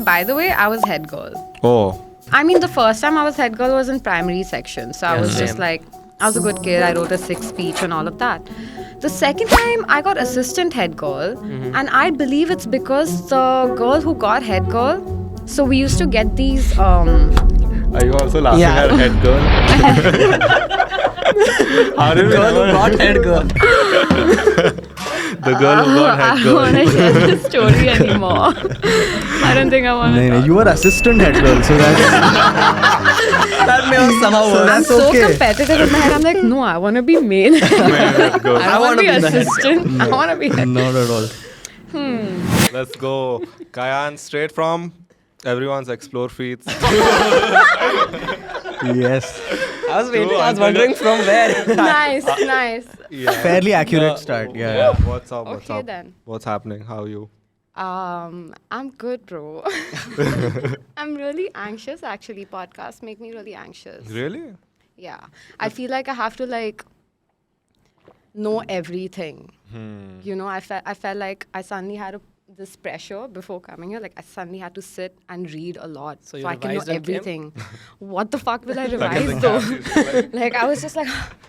by the way, I was head girl. Oh. I mean, the first time I was head girl was in primary section. So I was just like, I was a good kid. I wrote a 6 speech and all of that. The second time I got assistant head girl, and I believe it's because the girl who got head girl, so we used to get these Are you also laughing at head girl? How did we Girl who got head girl. The girl who got head I girl. don't want to share this story anymore. I don't think I want to. No, you were assistant head girl, so that's That may have somehow So worked. I'm that's so okay. competitive in my head. I'm like, no, I want to be main. Head girl. I want to be wanna be the head assistant. I want to be head. not at all. Let's go. Kayan, straight from everyone's explore feeds. Yes. I was waiting. I was wondering from where. Nice, nice. Yeah. Fairly accurate start. Yeah. What's up? What's Okay up? then. What's happening? How are you? I'm good, bro. I'm really anxious. Actually, podcasts make me really anxious. Really? Yeah, I feel like I have to like know everything. You know, I felt like I suddenly had this pressure before coming here. Like I suddenly had to sit and read a lot, So so, you I can know revised and came? everything. What the fuck will I Like in revise the though? classes, Like I was just like,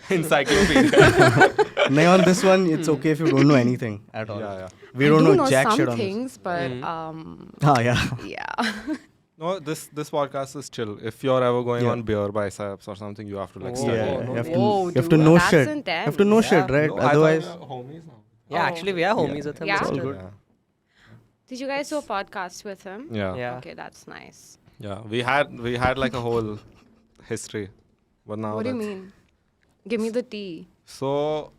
Encyclopedia. Now on this one, it's okay if you don't know anything at all. Yeah. We I don't do know jack some shit on this. things, but Ah, yeah. yeah. No, this podcast is chill. If you're ever going Yeah. on beer biceps or something, you have to like Oh, study. Yeah, no, you have to, Whoa, you have to dude, know that's shit. You intense. have to know shit, Yeah. right? No, I thought Otherwise, we were homies now. Yeah, actually, we are homies Yeah. with him. Yeah? It's all still- good. Yeah. Did you guys do a podcast with him? Yeah. Yeah. Okay, that's nice. Yeah. We had like a whole history, but now What do you that's- mean? Give me the tea. So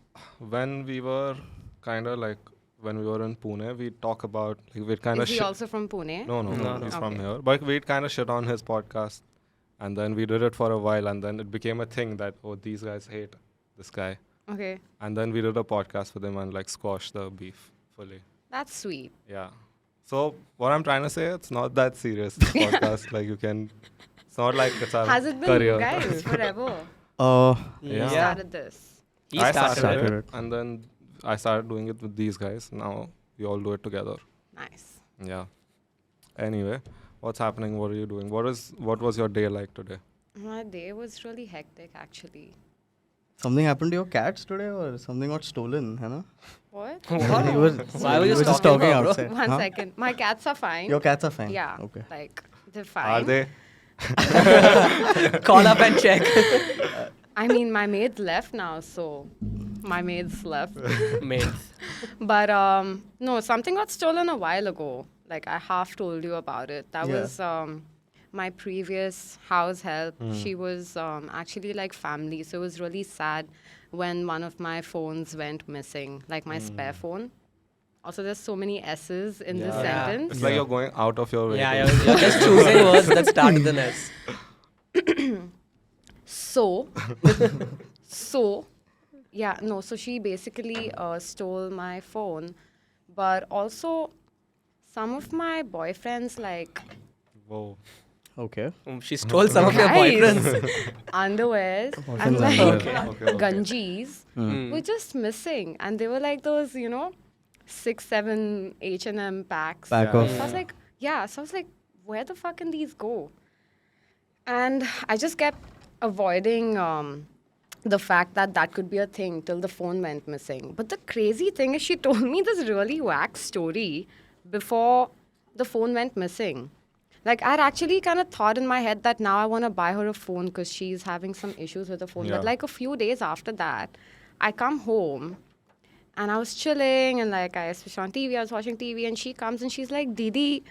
when we were kind of like when we were in Pune, we talk about like we'd kind of Is he also from Pune? No, No. he's from Okay. here. But we'd kind of shit on his podcast, and then we did it for a while, and then it became a thing that these guys hate this guy, Okay, and then we did a podcast with him and like squashed the beef fully. that's sweet. Yeah. So what I'm trying to say, it's not that serious. This podcast, like you can, it's not like it's our Has it been career. you guys forever? Yeah. Started this. He I started started it. it, and then I started doing it with these guys. Now we all do it together. Nice. Yeah. Anyway, what's happening? What are you doing? What was your day like today? My day was really hectic, actually. something happened to your cats today or something got stolen, है ना? What? You were, Why were you you were just stalking talking her, bro? outside. One Huh? second. My cats are fine. Your cats are fine? Yeah. Okay. Like, they're fine. Are they? Call up and check. I mean, my maid's left now, so my maid's left. Mates. But no, something got stolen a while ago. Like I half told you about it. That Yeah. was my previous house help. She was actually like family, so it was really sad when one of my phones went missing, like my spare phone. Also, there's so many S's in this Yeah. sentence. It's like you're going out of your way. Yeah, to- you're just choosing words that start with an S. So, yeah, no, so she basically stole my phone, but also some of my boyfriends, like Whoa. Okay. She stole some of your Guys. boyfriends. underwears Boyfriends and like underwear. Okay. gungees Hmm. were just missing, and they were like those, 6, 7 H&M packs. Back Yeah. off. So I was like, so I was like, where the fuck can these go? And I just kept avoiding the fact that could be a thing till the phone went missing. But the crazy thing is she told me this really whack story before the phone went missing. Like, I'd actually kind of thought in my head that now I want to buy her a phone because she's having some issues with the phone. Yeah. But like a few days after that, I come home and I was chilling and like I switched on TV, I was watching TV, and she comes and she's like, Didi,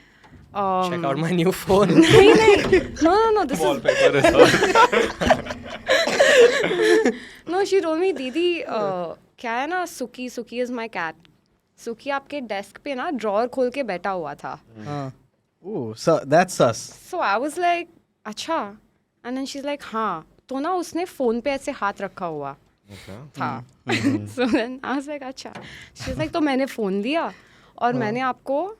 Check out my new phone. no, this is Wallpaper is out. no, she told me, Didi, क्या है ना, Suki is my cat. Suki आपके desk पे ना drawer खोल के बैठा हुआ था. Oh, so that's sus. So I was like, अच्छा. And then she's like, हाँ. तो ना उसने phone पे ऐसे हाथ रखा हुआ Okay. था. So then I was like, अच्छा. She's like, तो मैंने phone दिया और मैंने आपको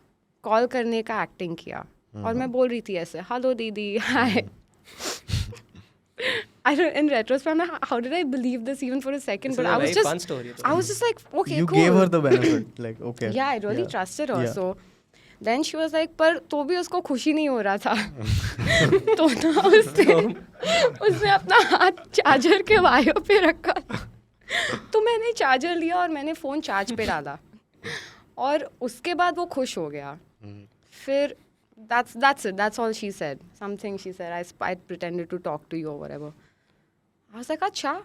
call करने का acting किया. और मैं बोल रही थी ऐसे, hello दीदी, hi. I don't, in retrospect, I'm like, how did I believe this even for a second? This But is a I was very just, fun story. I was just like, okay, You cool. gave her the benefit. Like, okay. Yeah, I really Yeah. trusted her. Yeah. So Then she was like, पर तो भी उसको खुशी नहीं हो रहा था. तो ना उसने अपना हाथ चार्जर के वायर पे रखा. तो मैंने चार्जर लिया और मैंने फ़ोन चार्ज पे डाला. और उसके बाद वो खुश हो गया. फिर that's it. That's all she said. Something she said. I pretended to talk to you or whatever. I was like, acha.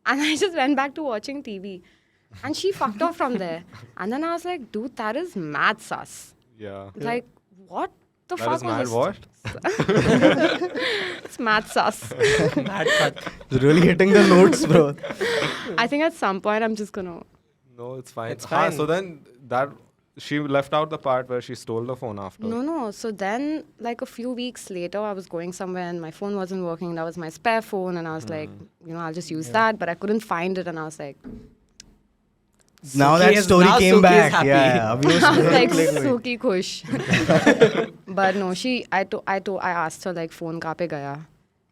And I just went back to watching TV. And she fucked off from there. And then I was like, dude, that is mad sus. Yeah. Like, what the That fuck is mad was what? It's mad sus. Mad cut. Really hitting the notes, bro. I think at some point I'm just gonna... No, it's fine. It's हाँ, fine. so then that she left out the part where she stole the phone after. No. So then, like a few weeks later, I was going somewhere and my phone wasn't working. That was my spare phone. And I was like, I'll just use that. But I couldn't find it. And I was like, Now Suki that is- story now came Suki is back. happy. Yeah. अभी वो I was like, click हुई. Suki Kush. But no, I asked her like, phone कहाँ पे गया?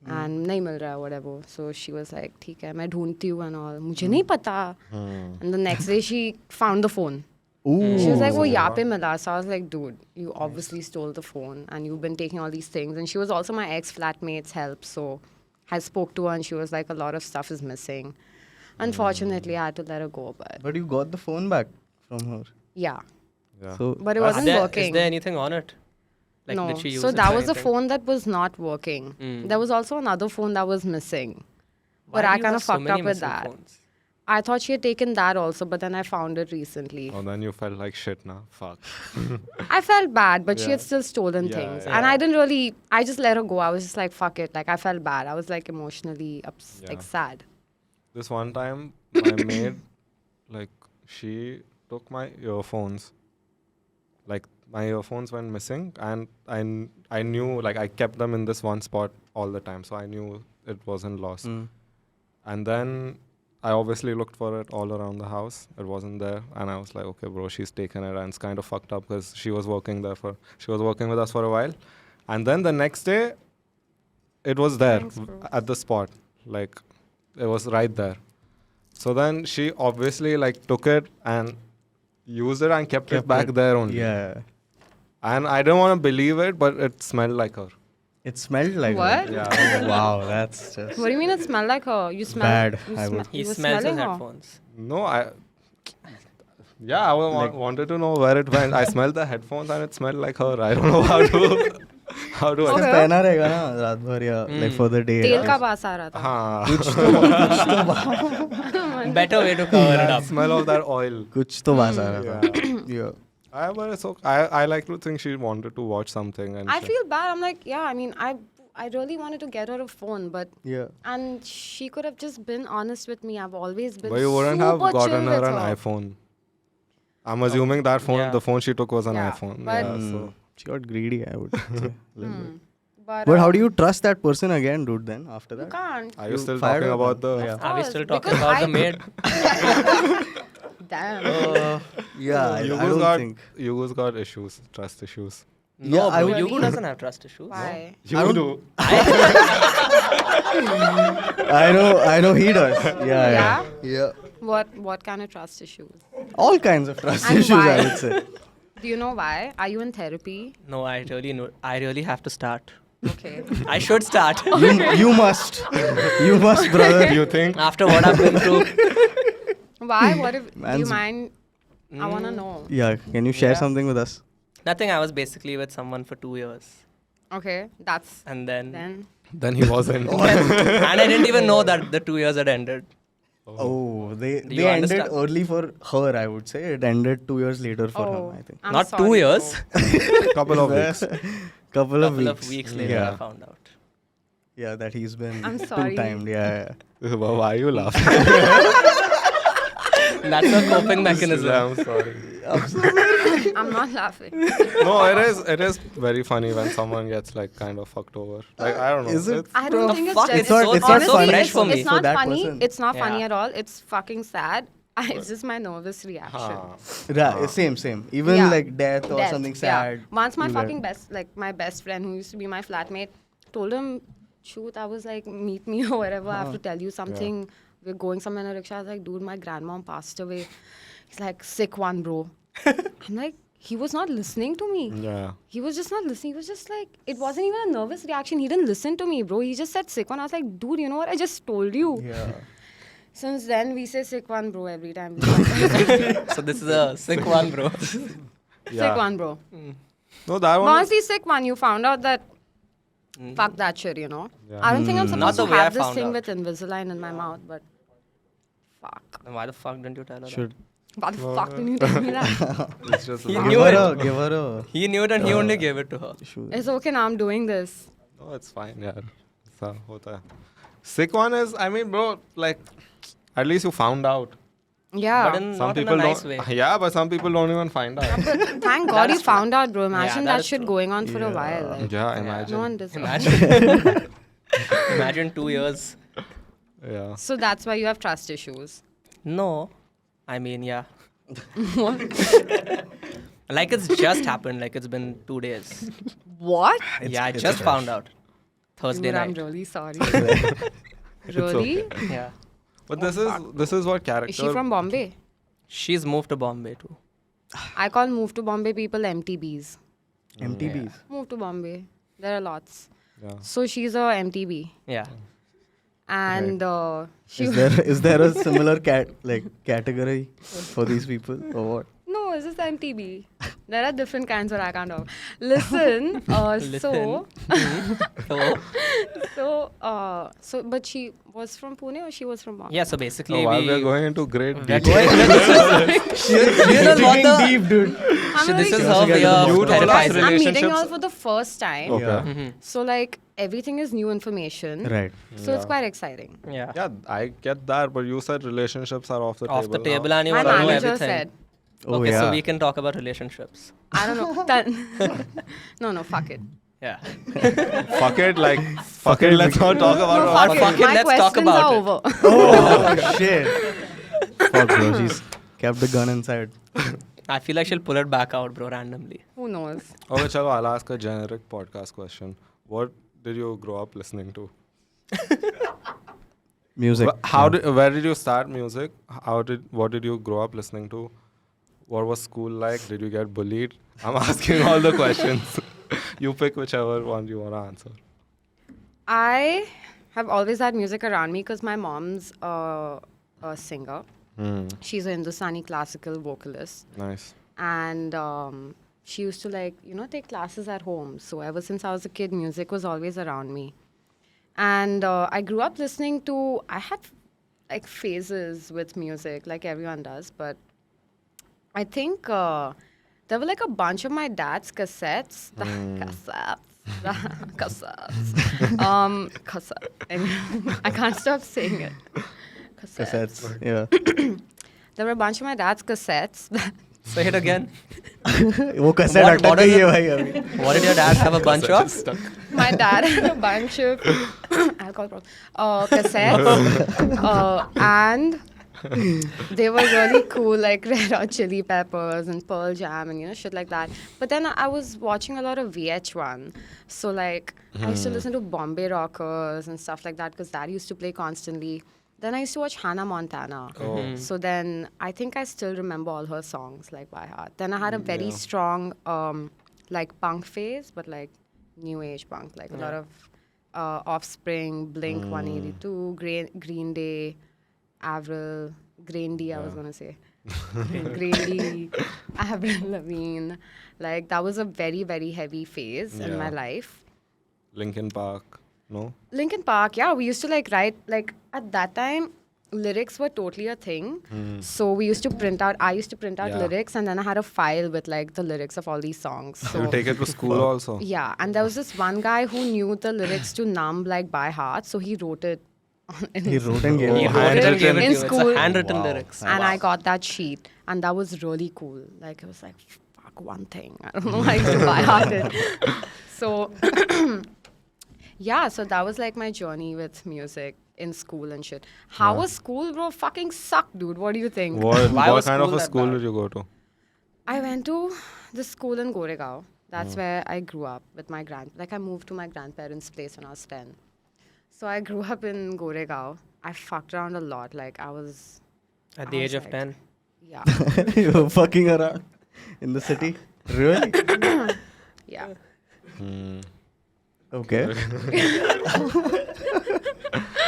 And नहीं मिल रहा, whatever. So she was like, ठीक है, मैं ढूंढती हूँ and all. मुझे नहीं पता. And the next day she found the phone. Ooh. She was like, वो यहाँ पे मिला. So I was like, dude, you obviously stole the phone and you've been taking all these things. And she was also my ex-flatmate's help. So I spoke to her and she was like, a lot of stuff is missing. Unfortunately, I had to let her go. But But you got the phone back from her. yeah. Yeah. So But it That's- wasn't working. Is there anything on it? Like, no. did she use So it that for was a anything? phone that was not working. There was also another phone that was missing. Why But do I you kind have of so fucked many up with missing that. phones? I thought she had taken that also, but then I found it recently. Oh, then you felt like shit now. Fuck. I felt bad, but she Yeah. had still stolen Yeah, things. yeah. And I didn't really, I just let her go. I was just like, fuck it. Like, I felt bad. I was like emotionally, like Yeah. sad. This one time, my maid, like, she took my earphones. Like, my earphones went missing, and I knew, like, I kept them in this one spot all the time, so I knew it wasn't lost. And then I obviously looked for it all around the house. It wasn't there, and I was like, okay, bro, she's taken it, and it's kind of fucked up because she was working with us for a while, and then the next day, it was there Thanks, bro. at the spot, like, it was right there. So then she obviously like took it and used it and kept it back there only. Yeah. And I don't want to believe it, but it smelled like her. It smelled like What? her. Yeah. Wow, that's just What do you mean it smelled like her? You smell Bad, You I smell- would- He you were smells his smelling her? headphones. No, I wanted to know where it went. I smelled the headphones and it smelled like her. I don't know how to ऐसे Okay. पहना रहेगा ना रात भर या like for the day. तेल का बास आ रहा था. हाँ. Better way to cover it That up. smell of that oil. कुछ तो बास आ रहा था. Yeah. But it's okay. I like to think she wanted to watch something. And I she- feel bad. I'm like, yeah, I mean, I really wanted to get her a phone, but Yeah. and she could have just been honest with me. I've always been But you wouldn't have super gotten chill her with an her. iPhone. I'm assuming that phone, Yeah. the phone she took was an Yeah, iPhone. but- Yeah, so. She got greedy, I would say. a little bit. But But how do you trust that person again, dude? Then after You that, can't. Are you You still fired talking her about the? then? Yeah. Are we course, still talking because about I- the maid? Damn. yeah, I don't think. You guys got issues, trust issues. No, Yeah, I bro, would- Yugo doesn't have trust issues. Why? You do. I know he does. Yeah. Yeah? Yeah. What kind of trust issues? All kinds of trust And issues, why? I would say. Do you know why? Are you in therapy? No, I really have to start. Okay. I should start. You must. You must, brother. You think? After what I've been through. Why? What if? Do you Man's- mind? I wanna know. Yeah. Can you share Yeah. something with us? Nothing. I was basically with someone for 2 years. Okay, that's And then Then he wasn't. and I didn't even know that the 2 years had ended. Oh, they Do you ended understand? early for her, I would say. It ended 2 years later for oh, him, I think. I'm Not sorry, 2 years. bro. Couple of weeks. Couple of Couple weeks. of weeks later, Yeah. I found out. Yeah, that he's been I'm sorry. two-timed. Yeah. Well, why are you laughing? That's a coping mechanism. I'm sorry. I'm not laughing. No, it is very funny when someone gets like kind of fucked over. Like I don't know. Is it? It's- I don't Bro, think it's fuck, just. it's not- it's not honestly, so fresh it's, for me. It's For not that funny. person. It's not funny Yeah. at all. It's fucking sad. It's just my nervous reaction. हाँ. Same. Even Yeah. like death or Death, something yeah. sad. Once my you get- fucking my best friend who used to be my flatmate, told him, shoot, I was like, meet me or whatever. I have to tell you something. We're going somewhere in a rickshaw. I was like, dude, my grandmom passed away. He's like, sick one, bro. I'm like, he was not listening to me. Yeah. He was just not listening. He was just like, it wasn't even a nervous reaction. He didn't listen to me, bro. He just said sick one. I was like, dude, you know what? I just told you. Yeah. Since then, we say sick one, bro, every time. we fight. So this is a sick one, bro. Yeah. Sick one, bro. No, that But one. honestly, sick one. You found out that, fuck that shit, you know? Yeah. I don't think I'm Not supposed the to way I have this found thing out. with Invisalign in my mouth, but fuck. Then why the fuck didn't you tell her that? Should Why the fuck didn't you tell me that? It's just. He a- knew it. give her a He knew it and he only gave it to her. shoe. It's okay now, I'm doing this. No, it's fine. Yeah. So, hota hai. Sick one is. I mean, bro. Like, at least you found out. Yeah. But in, Some not in people a nice don't. way. Yeah, but some people don't even find out. Thank God you is true. found out, bro. Imagine that that is shit true. going on for a while. Like, Yeah, imagine. no one deserves. Imagine. Imagine 2 years. Yeah. So that's why you have trust issues. No. I mean, yeah. Like it's just happened. Like it's been 2 days. What? Yeah, I it's just fresh. found out. Thursday Dude, I'm night. really sorry. It's Really? okay. Yeah. But this is what character. Is she from Bombay? She's moved to Bombay too. I call move to Bombay people MTBs. MTBs. Move to Bombay. There are lots. Yeah. So she's a MTB. Yeah. And she Is there a similar category for these people or what? No, it's just MTB. There are different kinds where I can't talk. Listen, so, but she was from Pune or she was from Bombay? Yeah, so basically So while we... we're going into great we're detail. going- You know what the... deep, dude. I'm So this really is her way You of told us Guys, therapizing. I'm meeting relationships- y'all for the first time. Okay. Yeah. Mhm. So like everything is new information. Right. So it's Yeah. quite exciting. Yeah. Yeah, I get that, but you said relationships are off the Off table. the table now. and you My want to know manager everything. said, Oh, Okay, yeah. so we can talk about relationships. I don't know. No, fuck it. Yeah. Fuck it, like fuck it. Let's not talk about. No, our- fuck fuck it. it, My let's talk questions about are it. over. Oh, shit. Fuck, bro. She's kept the gun inside. I feel like she'll pull it back out, bro, randomly. Who knows? Okay, chalo, I'll ask a generic podcast question. What did you grow up listening to? Music. Where did you start music? What did you grow up listening to? What was school like? Did you get bullied? I'm asking all the questions. You pick whichever one you want to answer. I have always had music around me because my mom's a singer. She's a Hindustani classical vocalist. Nice. And she used to take classes at home. So ever since I was a kid, music was always around me. And I grew up listening to, I had like phases with music like everyone does, but I think there were like a bunch of my dad's cassettes. Cassettes. And I can't stop saying it. Cassettes. Yeah. There were a bunch of my dad's cassettes. Say it again. वो cassette What- अटक what गई is है it? भाई अभी. What did your dad have a bunch of? My dad had a bunch of alcohol problem, cassettes, and they were really cool, like Red Hot Chili Peppers and Pearl Jam and shit like that. But then I was watching a lot of VH1, so like I used to listen to Bombay Rockers and stuff like that because that used to play constantly. Then I used to watch Hannah Montana. So then I think I still remember all her songs like by heart. Then I had a very strong like punk phase, but like new age punk, like a lot of Offspring, Blink 182, Green Day, Avril, Green D, I was gonna say. Green D, Avril Lavigne. Like that was a very, very heavy phase in my life. Linkin Park. No? Linkin Park, yeah, we used to like write, like at that time, lyrics were totally a thing. So we used to print out, I used to print out Yeah. lyrics and then I had a file with like the lyrics of all these songs. So You take it to school also. yeah, and there was this one guy who knew the lyrics to Numb like by heart, so he wrote it. He wrote and gave He it. wrote it and gave it In to you. It's school. a handwritten Wow. lyrics. And I got that sheet, and that was really cool. Like it was like, fuck one thing. I don't know, I used to by heart it. So yeah, so that was like my journey with music in school and shit. How was school, bro? Fucking sucked, dude. What do you think? What Why was kind of school a that school bad? did you go to? I went to the school in Goregaon. That's where I grew up with my I moved to my grandparents' place when I was 10. So I grew up in Goregaon. I fucked around a lot. Like I was, At the I age was of like- 10. yeah. You were fucking around in the city. Really? Yeah. Hmm. Okay.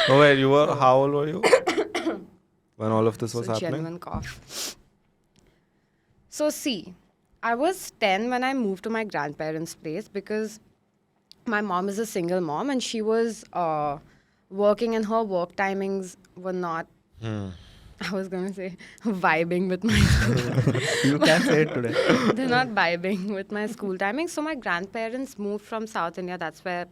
Oh wait, how old were you when all of this was So happening? genuine cough. So see, I was 10 when I moved to my grandparents' place because my mom is a single mom and she was working and her work timings were not, Hmm. I was going to say, vibing with my You can't say it today. they're not vibing with my school timing. So my grandparents moved from South India. That's where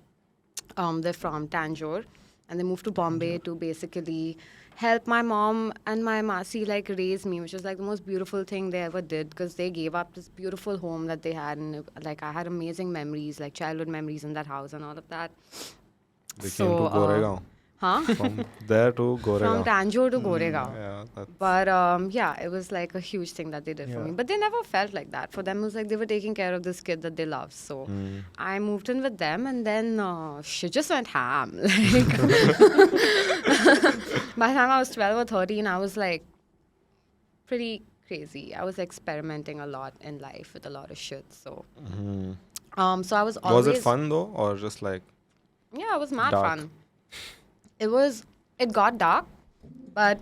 they're from, Tanjore, and they moved to Bombay to basically help my mom and my masi like raise me, which was like the most beautiful thing they ever did because they gave up this beautiful home that they had, and like I had amazing memories, like childhood memories in that house and all of that. They So, came to Goregaon. Huh? From there to From Goregaon. Tanjore to Goregaon. Yeah, that's But yeah, it was like a huge thing that they did for Yeah. me. But they never felt like that. For them, it was like they were taking care of this kid that they loved. So I moved in with them, and then shit just went ham. Like, by the time I was 12 or 13, I was like pretty crazy. I was experimenting a lot in life with a lot of shit. So, so I was always. Was it fun though, or just like Yeah, it was mad Dark. fun. It got dark, but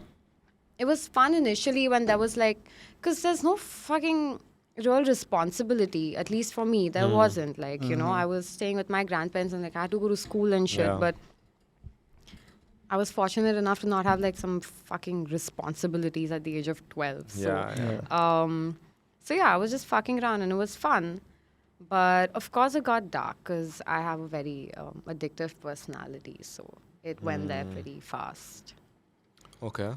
it was fun initially when there was like, because there's no fucking real responsibility, at least for me, there wasn't. Like, you know, I was staying with my grandparents and like I had to go to school and shit, Yeah. but I was fortunate enough to not have like some fucking responsibilities at the age of 12. So, yeah. so yeah, I was just fucking around and it was fun. But of course, it got dark because I have a very addictive personality. So it went there pretty fast. Okay.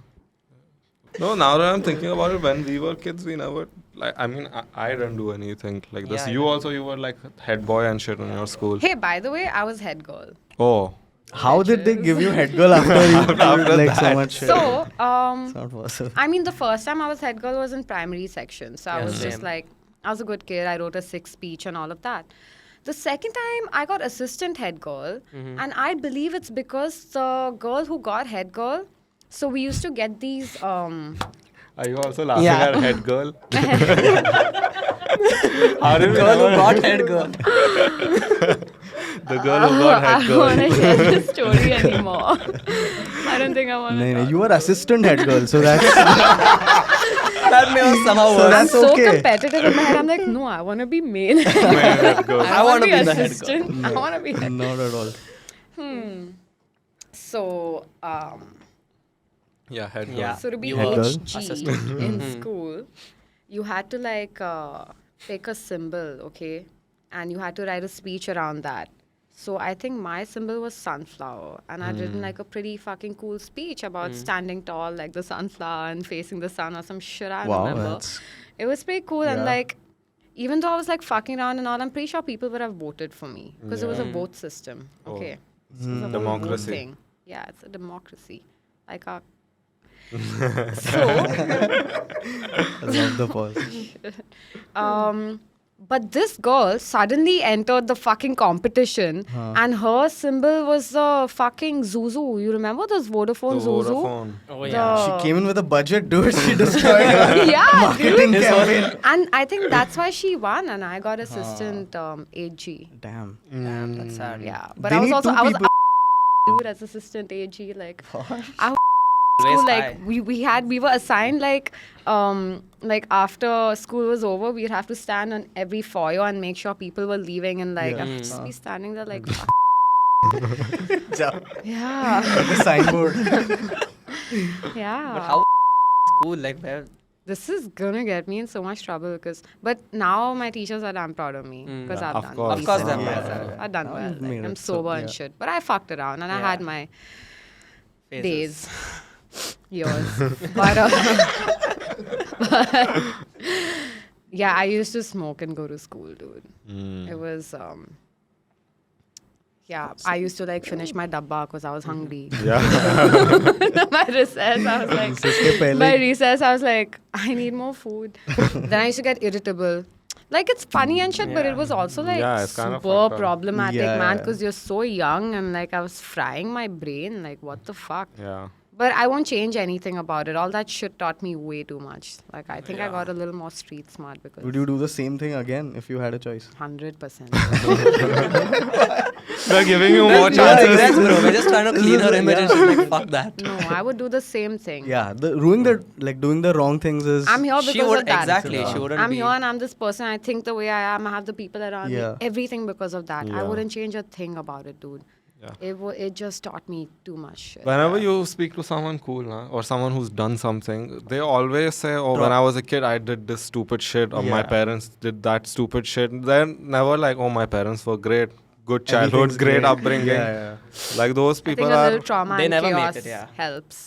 No, now that I'm thinking about it, when we were kids, we never like. I mean, I didn't do anything like this. Yeah, You yeah. also, you were like head boy and shit in your school. Hey, by the way, I was head girl. Oh, How did they give you head girl after you After like so that. much shit? So, It's not possible. I mean, the first time I was head girl was in primary section. So I Yeah, was just same. like, I was a good kid. I wrote a 6 speech and all of that. The second time I got assistant head girl, and I believe it's because the girl who got head girl. So we used to get these. are you also laughing Yeah. at head girl? How did we Girl who never- got head girl. the girl who got I head don't girl? want to share this story anymore. I don't think I want No, to. no, you were assistant head girl, so that's That may have somehow So worked. I'm that's so okay. competitive in my head. I'm like, no, I want to be main. Head girl. I want to be the head girl. assistant. I want to be head. not at all. So, Yeah, head girl. Yeah. so to be You were HG assistant. in school, you had to like pick a symbol, okay, and you had to write a speech around that. So I think my symbol was sunflower, and I'd written like a pretty fucking cool speech about standing tall like the sunflower and facing the sun or some shit. I don't Wow, remember. that's It was pretty cool, and Yeah. like, even though I was like fucking around and all, I'm pretty sure people would have voted for me because it was a vote system. Oh. Okay, so it was a whole vote Democracy. thing. Yeah, it's a democracy. Like our. So, I love the pause. but this girl suddenly entered the fucking competition, and her symbol was the fucking Zuzu. You remember those Vodafone The Zuzu? Vodafone. Oh She came in with a budget, dude. She destroyed her Yeah, marketing dude. campaign. And I think that's why she won, and I got assistant AG. Damn. Damn, that's sad. Yeah, but They I was need also two I was people. dude as assistant AG. Like I was Raise school, high. like we were assigned like after school was over, we'd have to stand on every foyer and make sure people were leaving, and like Yeah. I'd just be standing there like Yeah. yeah The signboard. yeah. But how school, like where? This is gonna get me in so much trouble but now my teachers are damn proud of me because Yeah, I've of done course. Of course decent they're myself. proud. I've done Now well. you've Like, made I'm it, so, sober and yeah. shit, but I fucked around and I Yeah. had my Phases. days, years. but yeah, I used to smoke and go to school, dude. It was yeah, I used to like finish my dabba because I was hungry. Yeah. My recess, I was like, इसके पहले by recess, I was like, I need more food. Then I used to get irritable. Like, it's funny and shit, but it was also like Yeah, it's kind of super fucked up. problematic, Yeah, man, yeah. because you're so young and like I was frying my brain. Like, what the fuck? Yeah. But I won't change anything about it. All that shit taught me way too much. Like, I think I got a little more street smart because... Would you do the same thing again if you had a choice? 100%. They're giving you more No chances. regrets, bro. We're just trying to clean her image and she's like, fuck that. No, I would do the same thing. Yeah, doing the wrong things is. I'm here because She would of that. exactly. Yeah. She wouldn't I'm be. here and I'm this person. I think the way I am. I have the people around Yeah. me. Everything because of that. I Yeah. wouldn't change a thing about it, dude. Yeah. It just taught me too much shit. Whenever you speak to someone cool, or someone who's done something, they always say, "Oh, when I was a kid, I did this stupid shit, or my Yeah. parents did that stupid shit." They're never like, "Oh, my parents were great, good childhood, Everything's great great." upbringing." Yeah. Like those I think people a are. little trauma They and never make chaos it, yeah. helps.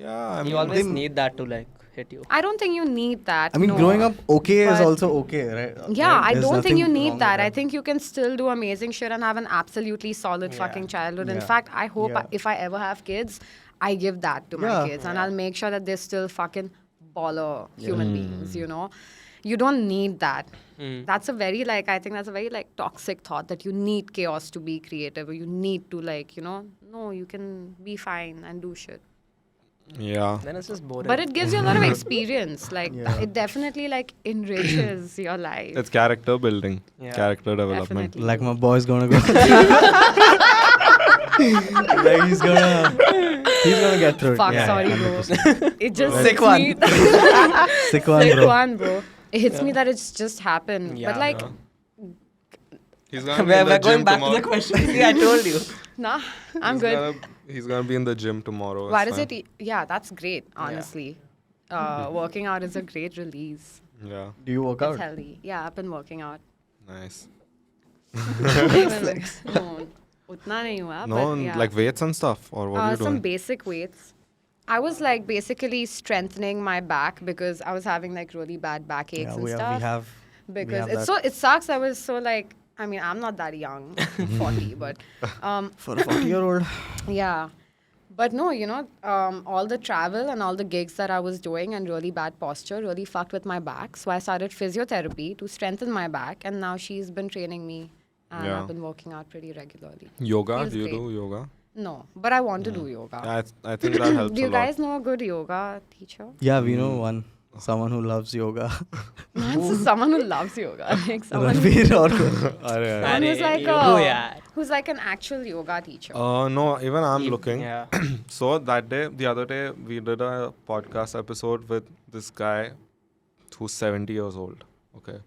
Yeah, I mean, You always They- need that to like hit you. I don't think you need that. I mean, no. growing up okay is But- also okay, right? Yeah, Right? I There's don't think you nothing need wrong that. with I think you can still do amazing shit and have an absolutely solid fucking childhood. In Yeah. fact, I hope Yeah. if I ever have kids, I give that to my Yeah. kids and I'll make sure that they're still fucking baller human beings, you know? You don't need that. That's a very I think that's a very toxic thought that you need chaos to be creative or you need to no, you can be fine and do shit. yeah. Then it's just boring. But it gives you a lot of experience. Yeah. It definitely enriches your life. It's character building, Yeah. character development. Definitely. Like my boy's gonna go. Like he's gonna get through it. Fuck, Yeah, sorry, 100%. bro. It just Sick hits one. me. Sick one, Sick bro. one, bro. It hits me that it's just happened. Yeah, but He's gonna be in the we're going gym back to tomorrow. the question. See, I told you. nah, I'm He's good. He's gonna be in the gym tomorrow. Why it's does fine. it? Yeah, that's great. Honestly, working out is a great release. Yeah, Do you work It's out? healthy. Yeah, I've been working out. nice. No, utna nahi hua, No, but yeah. like weights and stuff, or what are you Some doing? basic weights. I was basically strengthening my back because I was having really bad backaches Yeah, and we stuff. have. Because have it sucks. I was so I mean, I'm not that young, 40, but For a 40-year-old. yeah. But no, all the travel and all the gigs that I was doing and really bad posture really fucked with my back. So I started physiotherapy to strengthen my back, and now she's been training me, and Yeah. I've been working out pretty regularly. Yoga? Feels Do you great. do yoga? No, but I want to do yoga. Yeah, I think that helps Do you a lot. guys know a good yoga teacher? Yeah, we know one. Someone who loves yoga. Someone who loves yoga, someone Ranveer or someone who's who's an actual yoga teacher. No, even I'm looking. Yeah. So the other day, we did a podcast episode with this guy who's 70 years old. Okay.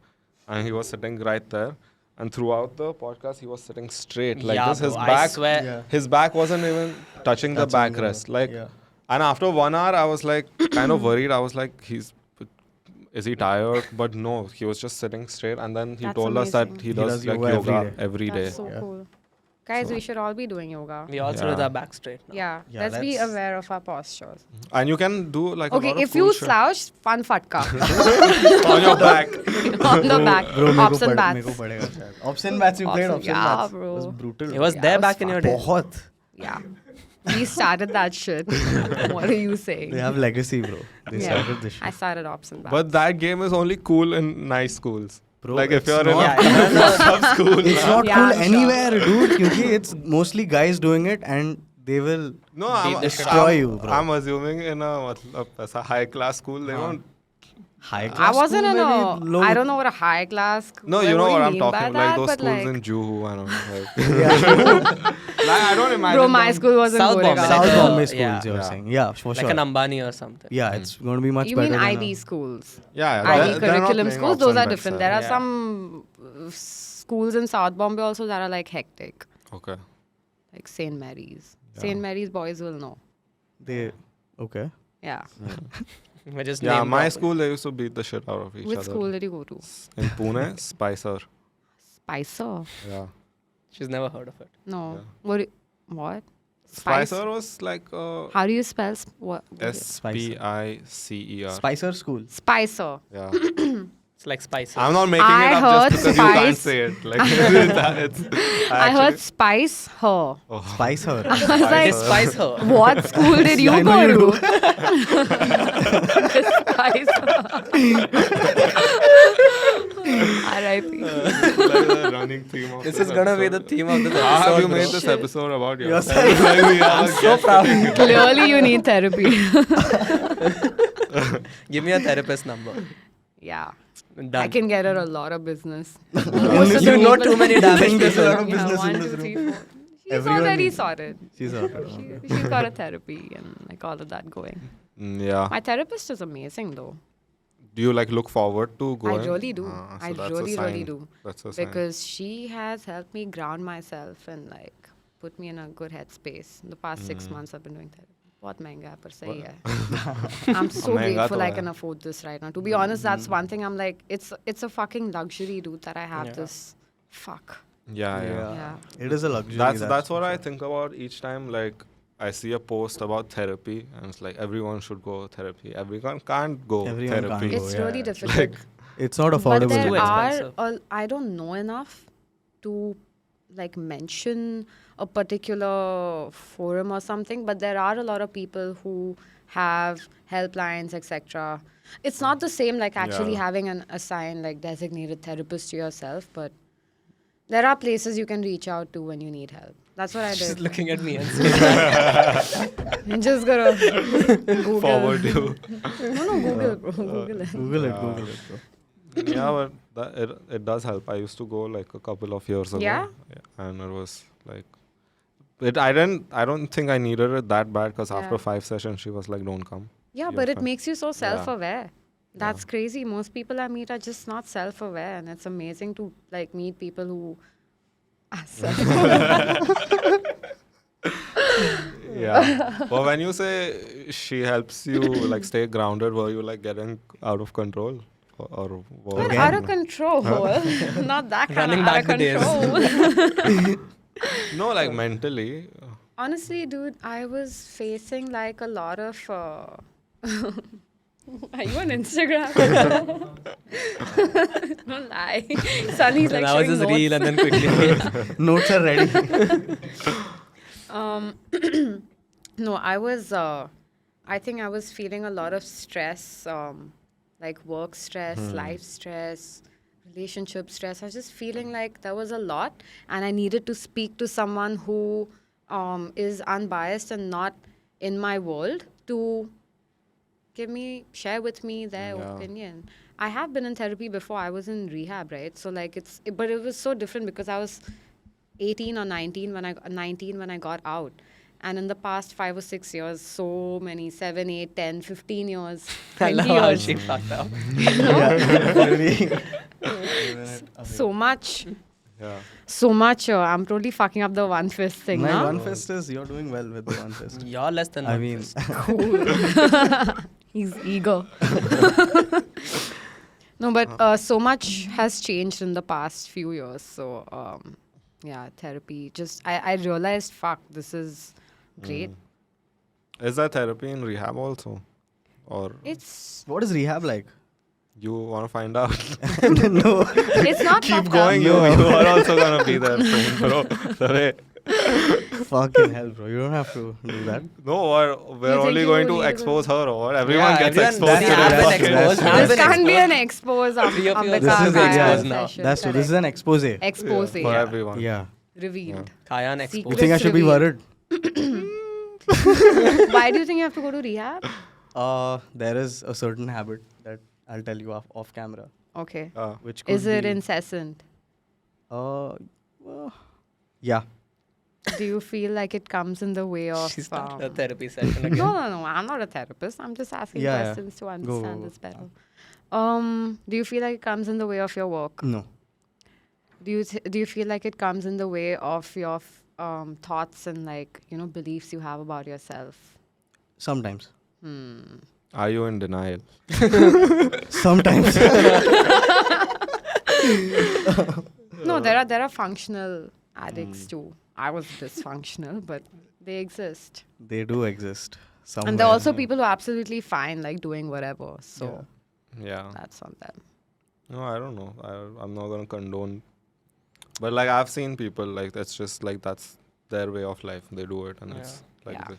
And he was sitting right there. And throughout the podcast, he was sitting straight like Yeah, this. His bro, I back, swear. Yeah. his back wasn't even touching the backrest. yeah. And after 1 hour, I was kind of worried. I was like, is he tired? But no, he was just sitting straight. And then he That's told us that amazing. he does yoga yoga every every day. That's so Yeah. cool. Guys, we should all be doing yoga. We also Yeah. with our back straight now. Yeah, Yeah, let's be let's- aware of our postures. And you can do a lot Okay, of if cool you shit slouch, fun fatka on your back. on the back. Bro, Ops and bats. meko padega shayad. Ops and bats, you played Ops ops and- and yeah, bats. bro. It was brutal. It was Yeah, there it was back in your day. Bahut. Yeah. We started that shit. What are you saying? They have legacy, bro. They started this I shit. started ops and bats. But that game is only cool in nice schools. Bro, like if it's you're in not- a sub school. It's not Yeah, cool I'm sure. anywhere, dude. Because it's mostly guys doing it and they will No, I'm, destroy you, bro. I'm assuming in a high class school they don't. high I class wasn't school, in maybe low. I don't know what a high class. No, you know what I'm mean by talking. that, Like those but schools in Juhu, I don't know. Like, I don't imagine. Bro, my them- school was in South Bombay. Goregaon. South Like, Bombay schools, yeah. you're Yeah. saying. Yeah, for Like sure. an Ambani or something. Yeah, it's going to be much You better mean than IB schools? Yeah, IB they're not curriculum playing schools, ops those and are bets, different. yeah. There are Yeah. some schools in South Bombay also that are hectic. Okay. Like St. Mary's. Yeah. St. Mary's boys will know. They okay. Yeah. We're just Yeah, name my dropping. school they used to beat the shit out of each Which other. school did you go to? In Pune, Spicer. Spicer? Yeah. She's never heard of it. No. Yeah. What? Spicer was like How do you spell what? SPICER. Spicer school. Spicer. Yeah. It's like spices. I'm not making I it up heard just because you can't spice. say it. Like, I heard spice her. Spice her. I was like, Despise her. what school did you I know go you to? do. Despise her. R.I.P. like the running theme of This is gonna be the theme of this How episode. have you bro. made this episode about Yourself. yourself? Like, we have I'm a so guest. proud. Clearly, you need therapy. Give me a therapist number. Yeah. Done. I can get her a lot of business. You You know too many damaged There's a lot of people. business Yeah, in 1, this 2, 3, room. 4. She's Everyone already needs- sorted. She's okay. She's got a therapy and like all of that going. Yeah. My therapist is amazing though. Do you like look forward to going? I really do. Ah, so I that's a really sign. do. That's a sign. Because she has helped me ground myself and like put me in a good headspace. The past 6 months I've been doing therapy. बहुत महंगा है पर सही है. I'm so महंगा grateful तो I है. can afford this right now. To be honest, that's one thing I'm like, it's a fucking luxury, dude, that I have Yeah. this. Fuck. Yeah. Yeah. It is a luxury. That's what I think about each time. Like I see a post about therapy, and it's like everyone should go therapy. Everyone can't go Everyone can't therapy. go, It's yeah. really It's difficult. It's not But affordable. there Too are, expensive. I don't know enough to like mention a particular forum or something, but there are a lot of people who have helplines, etc. It's not the same like actually Yeah. having an assigned like designated therapist to yourself, but there are places you can reach out to when you need help. That's what I She's did. looking at me and saying, Just gotta Google. Forward you. No, Google, bro. Google it. Google it, Google it, bro. Yeah, but it does help. I used to go like a couple of years ago. Yeah? And it was like I don't think I needed it that bad because Yeah. after 5 sessions she was like, don't come. Yeah, You're but it fine. makes you so self-aware. That's crazy. Most people I meet are just not self-aware, and it's amazing to like meet people who are self-aware. Yeah. But when you say she helps you like stay grounded, were you like getting out of control? Or what? Not Again. out of control. Not that kind Running of out back of the days. control. No, like mentally. Honestly, dude, I was facing like a lot of. Are you on Instagram? Don't lie. Sunny's like and I was showing just reel notes. and then quickly. Notes are ready. No, I was. I think I was feeling a lot of stress, like work stress, life stress, relationship stress. I was just feeling like there was a lot, and I needed to speak to someone who is unbiased and not in my world to share with me their Yeah. opinion. I have been in therapy before. I was in rehab, right? So like but it was so different because I was 18 or 19 when I got out. And in the past 5 or 6 years, so many, 7, 8, 10, 15 years, I 20 love how years. she fucked up. So much. Yeah. So much. I'm totally fucking up the one fist thing, My huh? one fist is you're doing well with the one fist. You're less than I one mean, fist. He's eager. No, but so much has changed in the past few years. So, yeah, therapy. Just, I realized, fuck, this is great. Is that therapy in rehab also? Or It's what is rehab like? you want to find out? No. it's not Keep fucked going, up. you are also going to be there soon, bro. Sorry. Fucking hell, bro. You don't have to do that. No, we're think only you going to need to expose her or everyone Yeah, gets everyone- exposed we to have this been fucking- exposed. That's I've This been can't be exposed. an expose. Three of you Ambika This is Kaya yeah. exposed now. That's true. This is an expose. Expose. for Yeah. everyone. Yeah. Revealed. Kayan You exposed. think I should be revealed. worried? Why do you think you have to go to rehab? There is a certain habit that I'll tell you off camera, Okay. which could Is it be, incessant? well, yeah. Do you feel like it comes in the way of... She started a therapy session no, again. no. I'm not a therapist. I'm just asking Yeah, yeah. questions to understand go. this better. Do you feel like it comes in the way of your work? No. Do you feel like it comes in the way of your thoughts and like beliefs you have about yourself? Sometimes. Are you in denial? Sometimes. No, there are functional addicts too. I was dysfunctional, but they exist. They do exist. Somewhere. And there are also people who are absolutely fine, like doing whatever. So Yeah. that's on them. No, I don't know. I'm not gonna condone. But like I've seen people like that's just like that's their way of life. They do it, and it's like Yeah.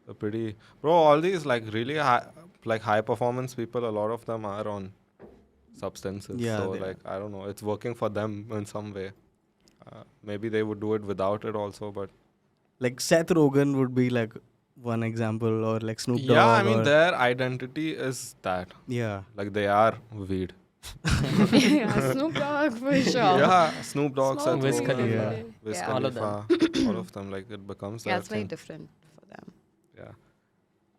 a pretty bro. All these like really high performance people. A lot of them are on substances. Yeah, So they are. like I don't know. It's working for them in some way. Maybe they would do it without it also, but Like Seth Rogen would be like one example, or like Snoop Dogg. yeah, I mean or- their identity is that yeah. like they are weed. Yeah, Snoop Dogg for sure. Yeah, Snoop Dogg, Smoke Seth Wiz weed Rogen, Khalifa. every day. Wiz Yeah. All of Khalifa, all of them. Like it becomes Yeah, their it's very thing. different for them. Yeah.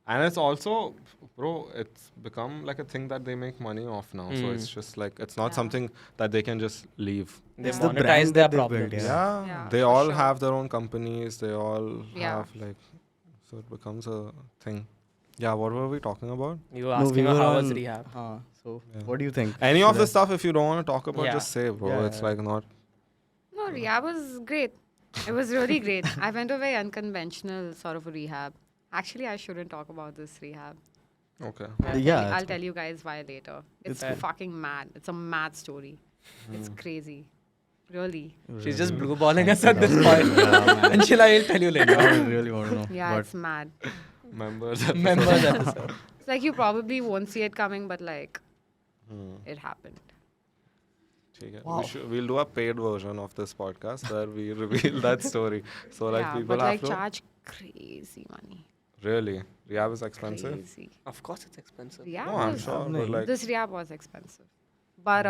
And it's also, bro, it's become like a thing that they make money off now. So it's just like, it's not Yeah. something that they can just leave. They It's the monetize brand their that they built, problems. Yeah. Yeah, They for all sure. have their own companies. They all Yeah. have like, so it becomes a thing. Yeah, what were we talking about? You were asking her how was rehab. So Yeah. what do you think? Any of Should this stuff, if you don't want to talk about, Yeah. just say, bro. Yeah, It's yeah. like not. No, rehab was great. It was really great. I went to a very unconventional sort of a rehab. Actually, I shouldn't talk about this rehab. Okay. Yeah, I'll tell you guys why later. It's It's- fucking mad. It's a mad story. It's crazy. Really. She's just blue balling us at this point. And Sheila, I'll tell you later. I really want to know. Yeah, but it's mad. Members. Members episode. It's like you probably won't see it coming, but like Hmm. it happened. ठीक है. Wow. We'll do a paid version of this podcast where we reveal that story. So like yeah, people but have like to charge crazy money. really rehab is expensive. Crazy. Of course, it's expensive. Rehab No, I'm was- sure, but Nahi. like This rehab was expensive. But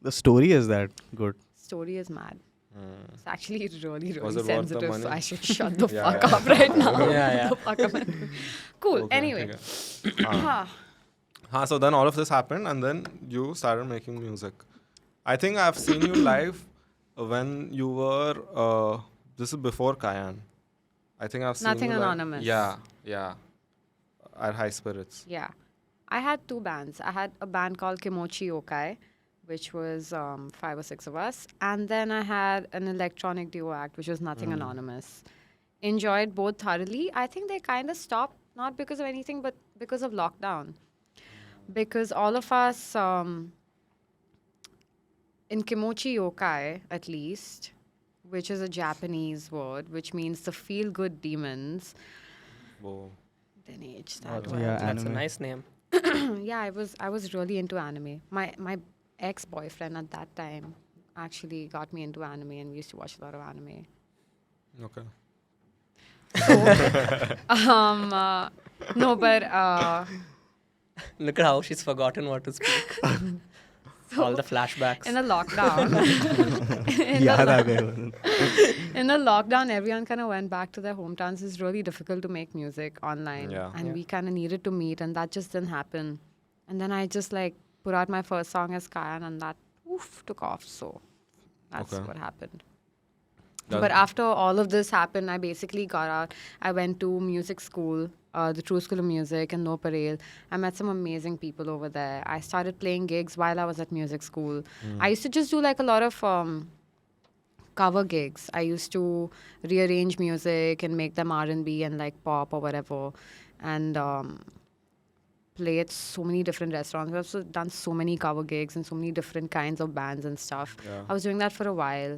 the story is that good. story is mad. hmm. It's actually really, Was really it worth the sensitive. So money? I should shut the Yeah, fuck yeah. up right now. Yeah, yeah. The fuck up. Cool. Okay, Anyway. ठीक है. So then all of this happened, and then you started making music. I think I've seen you live when you were. This is before Kayan. I think I've seen Nothing you live- Anonymous. Yeah, yeah. At High Spirits. Yeah. I had two bands. I had a band called Kimochi Yokai, which was 5 or 6 of us. And then I had an electronic duo act, which was Nothing Anonymous. Enjoyed both thoroughly. I think they kind of stopped, not because of anything, but because of lockdown. Because all of us, in Kimochi Yokai at least, which is a Japanese word, which means the feel-good demons, Whoa. then age Oh, that Yeah, word. That's a anime. nice name. Yeah, I was really into anime. My ex-boyfriend at that time actually got me into anime, and we used to watch a lot of anime. Okay. No, but Look at how she's forgotten what to speak. All the flashbacks. in the lockdown, याद आ गए वो। in the lockdown, everyone kind of went back to their hometowns. It's really difficult to make music online, Yeah. and Yeah. we kind of needed to meet, and that just didn't happen. And then I just like put out my first song as Kayan, and that took off. So that's Okay. what happened. Does- But after all of this happened, I basically got out. I went to music school, the True School of Music in No Parel. I met some amazing people over there. I started playing gigs while I was at music school. I used to just do like a lot of cover gigs. I used to rearrange music and make them R&B and like pop or whatever, and play at so many different restaurants. I've also done so many cover gigs and so many different kinds of bands and stuff. Yeah. I was doing that for a while.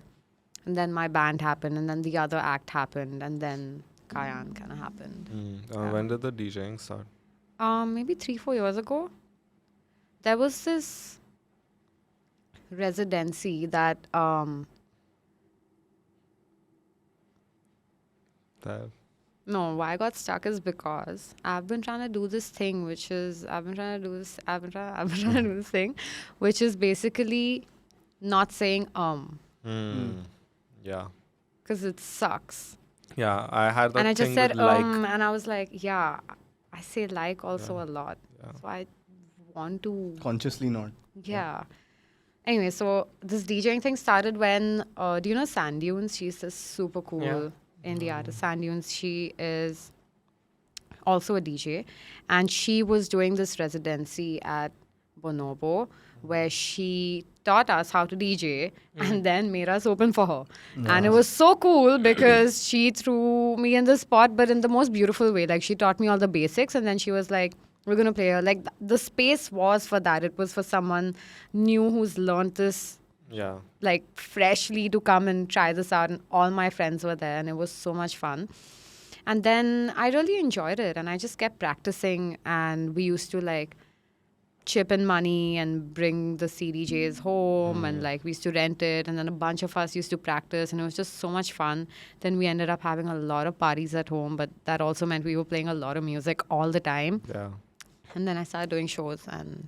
And then my band happened, and then the other act happened, and then Kayan kind of happened. Yeah. When did the DJing start? Maybe 3-4 years ago. There was this residency that no, why I got stuck is because I've been trying to do this thing, which is I've been trying to do this thing, which is basically not saying Yeah. because it sucks. Yeah, I had that And I just thing said with like. and I was like, yeah, I say like also Yeah. a lot. Yeah. So I want to Consciously not. yeah. Anyway, so this DJing thing started when do you know Sand Dunes? She's this super cool indie artist. Sand Dunes, she is also a DJ, and she was doing this residency at Bonobo where she taught us how to DJ and then made us open for her. And it was so cool because she threw me in the spot, but in the most beautiful way. Like she taught me all the basics, and then she was like, we're gonna play here. Like the space was for that. It was for someone new who's learned this Yeah. like freshly to come and try this out, and all my friends were there, and it was so much fun. And then I really enjoyed it, and I just kept practicing, and we used to like chip in money and bring the CDJs home, and like we used to rent it, and then a bunch of us used to practice, and it was just so much fun. Then we ended up having a lot of parties at home, but that also meant we were playing a lot of music all the time. Yeah. And then I started doing shows, and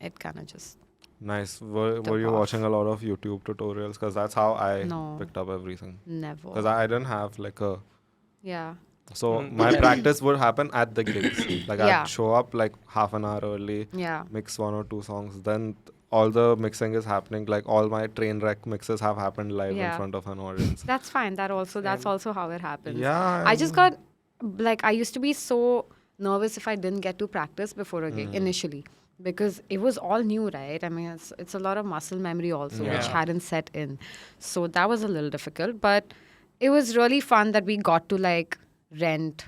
it kind of just Nice. Were you off. watching a lot of YouTube tutorials? Because that's how I No. picked up everything. never. Because I didn't have like a. Yeah. So my practice would happen at the gigs. Like Yeah. I'd show up like half an hour early, Yeah. mix 1 or 2 songs. Then all the mixing is happening. Like all my train wreck mixes have happened live in Yeah. front of an audience. That's fine. That's also how it happens. Yeah. I just got like I used to be so nervous if I didn't get to practice before a gig initially, because it was all new, right? I mean, it's a lot of muscle memory also, which Yeah. hadn't set in. So that was a little difficult, but it was really fun that we got to like rent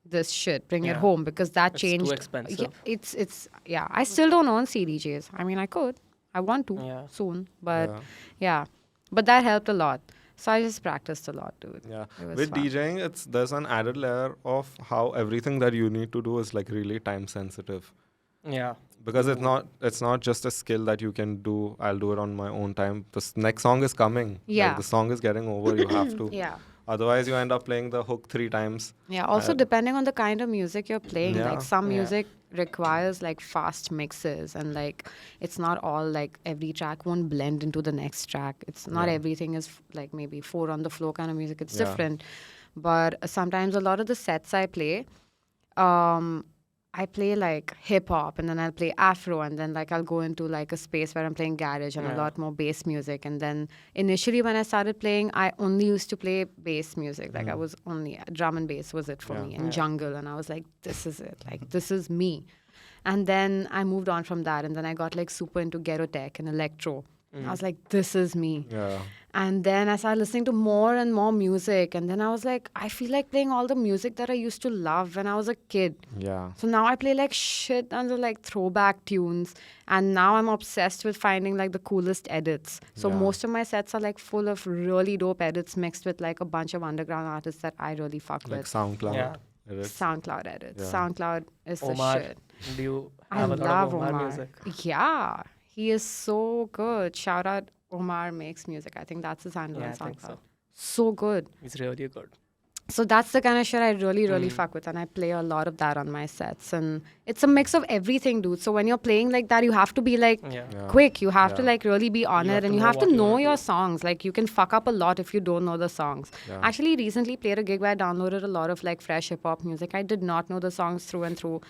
this shit, bring it Yeah. home, because that It's changed. too expensive. Yeah, it's yeah. I still don't own CDJs. I mean, I could. I want to Yeah. soon, but Yeah. yeah. But that helped a lot. So I just practiced a lot, dude. Yeah. It was With fun. DJing, there's an added layer of how everything that you need to do is like really time sensitive. Yeah. Because it's not just a skill that you can do. I'll do it on my own time. This next song is coming. Yeah. Like, the song is getting over. You have to. Yeah. Otherwise, you end up playing the hook 3 times. Yeah. Also, depending on the kind of music you're playing, Yeah. like some Yeah. music requires like fast mixes, and like it's not all like every track won't blend into the next track. It's not Yeah. everything is like maybe 4 on the floor kind of music. It's Yeah. different. But sometimes a lot of the sets I play, I play like hip hop, and then I'll play Afro, and then like I'll go into like a space where I'm playing garage and a Yeah. lot more bass music. And then initially when I started playing, I only used to play bass music. Like I was only drum and bass was it for Yeah. me, and jungle, and I was like, this is it. Like this is me. And then I moved on from that, and then I got like super into ghetto tech and electro. I was like, this is me. Yeah. And then I started listening to more and more music. And then I was like, I feel like playing all the music that I used to love when I was a kid. Yeah. So now I play like shit under like throwback tunes. And now I'm obsessed with finding like the coolest edits. So Yeah. most of my sets are like full of really dope edits mixed with like a bunch of underground artists that I really fuck Like with. SoundCloud. Yeah. Edits. SoundCloud edits. Yeah. SoundCloud is Omar. the shit. Do you I have a lot love of Omar, Omar. music? Yeah. He is so good. Shout out Omar Makes Music. I think that's his handle Yeah, on I think SoundCloud. so. So good. He's really good. So that's the kind of shit I really, Hmm. really fuck with. And I play a lot of that on my sets. And it's a mix of everything, dude. So when you're playing like that, you have to be like Yeah. Yeah. quick. You have to Yeah. like really be on You it. have And to you know have to what you know wanna your do. songs. Like you can fuck up a lot if you don't know the songs. Yeah. Actually, recently played a gig where I downloaded a lot of like fresh hip hop music. I did not know the songs through and through.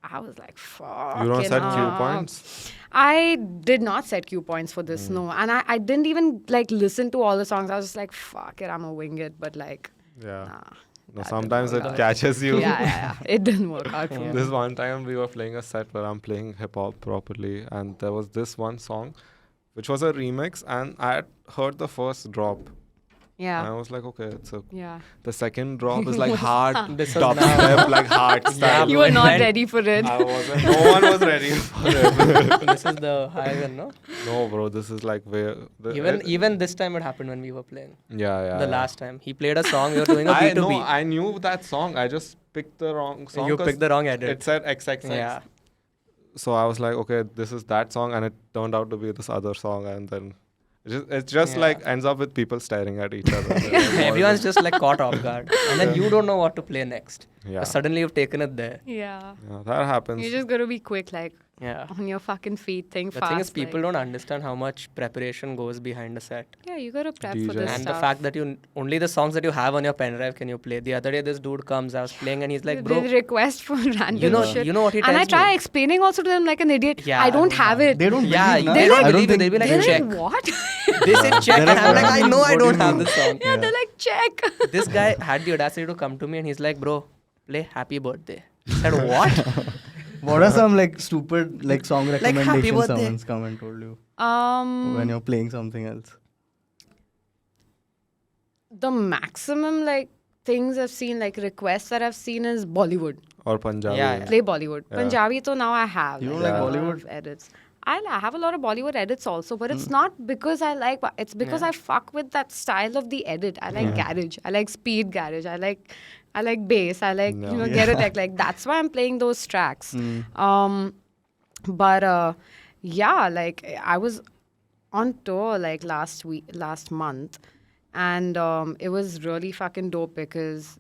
I was like, fuck. You don't set cue points? I did not set cue points for this, no. And I didn't even like listen to all the songs. I was just like, fuck it, I'm gonna wing it. But like, Yeah. nah. No, that sometimes it didn't work out. catches you. Yeah. It didn't work out for me. This one time we were playing a set where I'm playing hip hop properly, and there was this one song, which was a remix, and I had heard the first drop. And I Yeah. was like, okay, it's a. Yeah. The second drop is like hard This is dubstep, like hard style. You were not And- ready for it. I wasn't. No one was ready for it. This is the high one, no? No, bro, this is like where. Even this time it happened when we were playing. Yeah. The last time. He played a song, we were doing a I B2B. know. I knew that song. I just picked the wrong song. You 'cause picked the wrong edit. It said XXX. Yeah. So I was like, okay, this is that song, and it turned out to be this other song, and then it just Yeah. like ends up with people staring at each other. Everyone's just like caught off guard. And then you don't know what to play next. Yeah. But suddenly you've taken it there. Yeah. Yeah, that happens. You just gotta be quick, like Yeah. on your fucking feet, think The fast. thing is, people like, don't understand how much preparation goes behind a set. Yeah, you gotta prep for DJ. this And stuff. the fact that you only the songs that you have on your pen drive can you play. The other day, this dude comes, I was playing, and he's like, They bro, request for random shit. you know what he and I tells try me? explaining also to them like an idiot. Yeah, I don't have it. They don't Yeah, believe, na? they don't I believe it. think They'll be like, They're check. like, what? They say check, and They're I'm like, like, I know I what do don't you have mean? this song. Yeah, they're like, check. This guy had the audacity to come to me and he's like, bro, play Happy Birthday. I said, what? What are some like stupid like song Happy recommendations Birthday. someone's come and told you when you're playing something else? The maximum like things I've seen, like requests that I've seen is Bollywood. Or Punjabi. Yeah. Play Bollywood. Yeah. Punjabi, so now I have. You don't like, like a lot Bollywood? of edits. I have a lot of Bollywood edits also, but it's not because I like. It's because Yeah. I fuck with that style of the edit. I like garage. I like speed garage. I like bass. I like get a tech. Like that's why I'm playing those tracks. But yeah, like I was on tour like last month, and it was really fucking dope because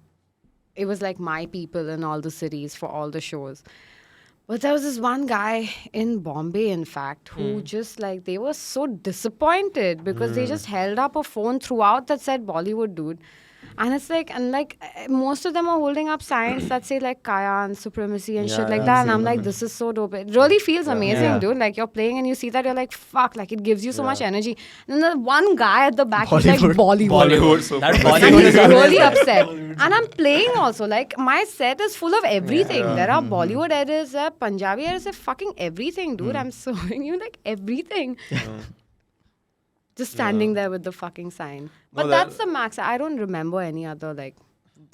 it was like my people in all the cities for all the shows. But there was this one guy in Bombay, in fact, who just like, they were so disappointed because they just held up a phone throughout that said Bollywood, dude. And it's like, most of them are holding up signs that say like Kaya and supremacy and shit like that. And I'm like, this is so dope. It really feels amazing, Yeah. dude. Like you're playing and you see that, you're like, fuck, like it gives you so much energy. And then the one guy at the back, he's like, Bollywood. Bollywood. So That and Bollywood he's is always really there. upset. And I'm playing also. Like, my set is full of everything. There are Bollywood edits, there are Punjabi edits, there are fucking everything, dude. I'm showing you, like, everything. Just standing there with the fucking sign. But that's the max. I don't remember any other, like,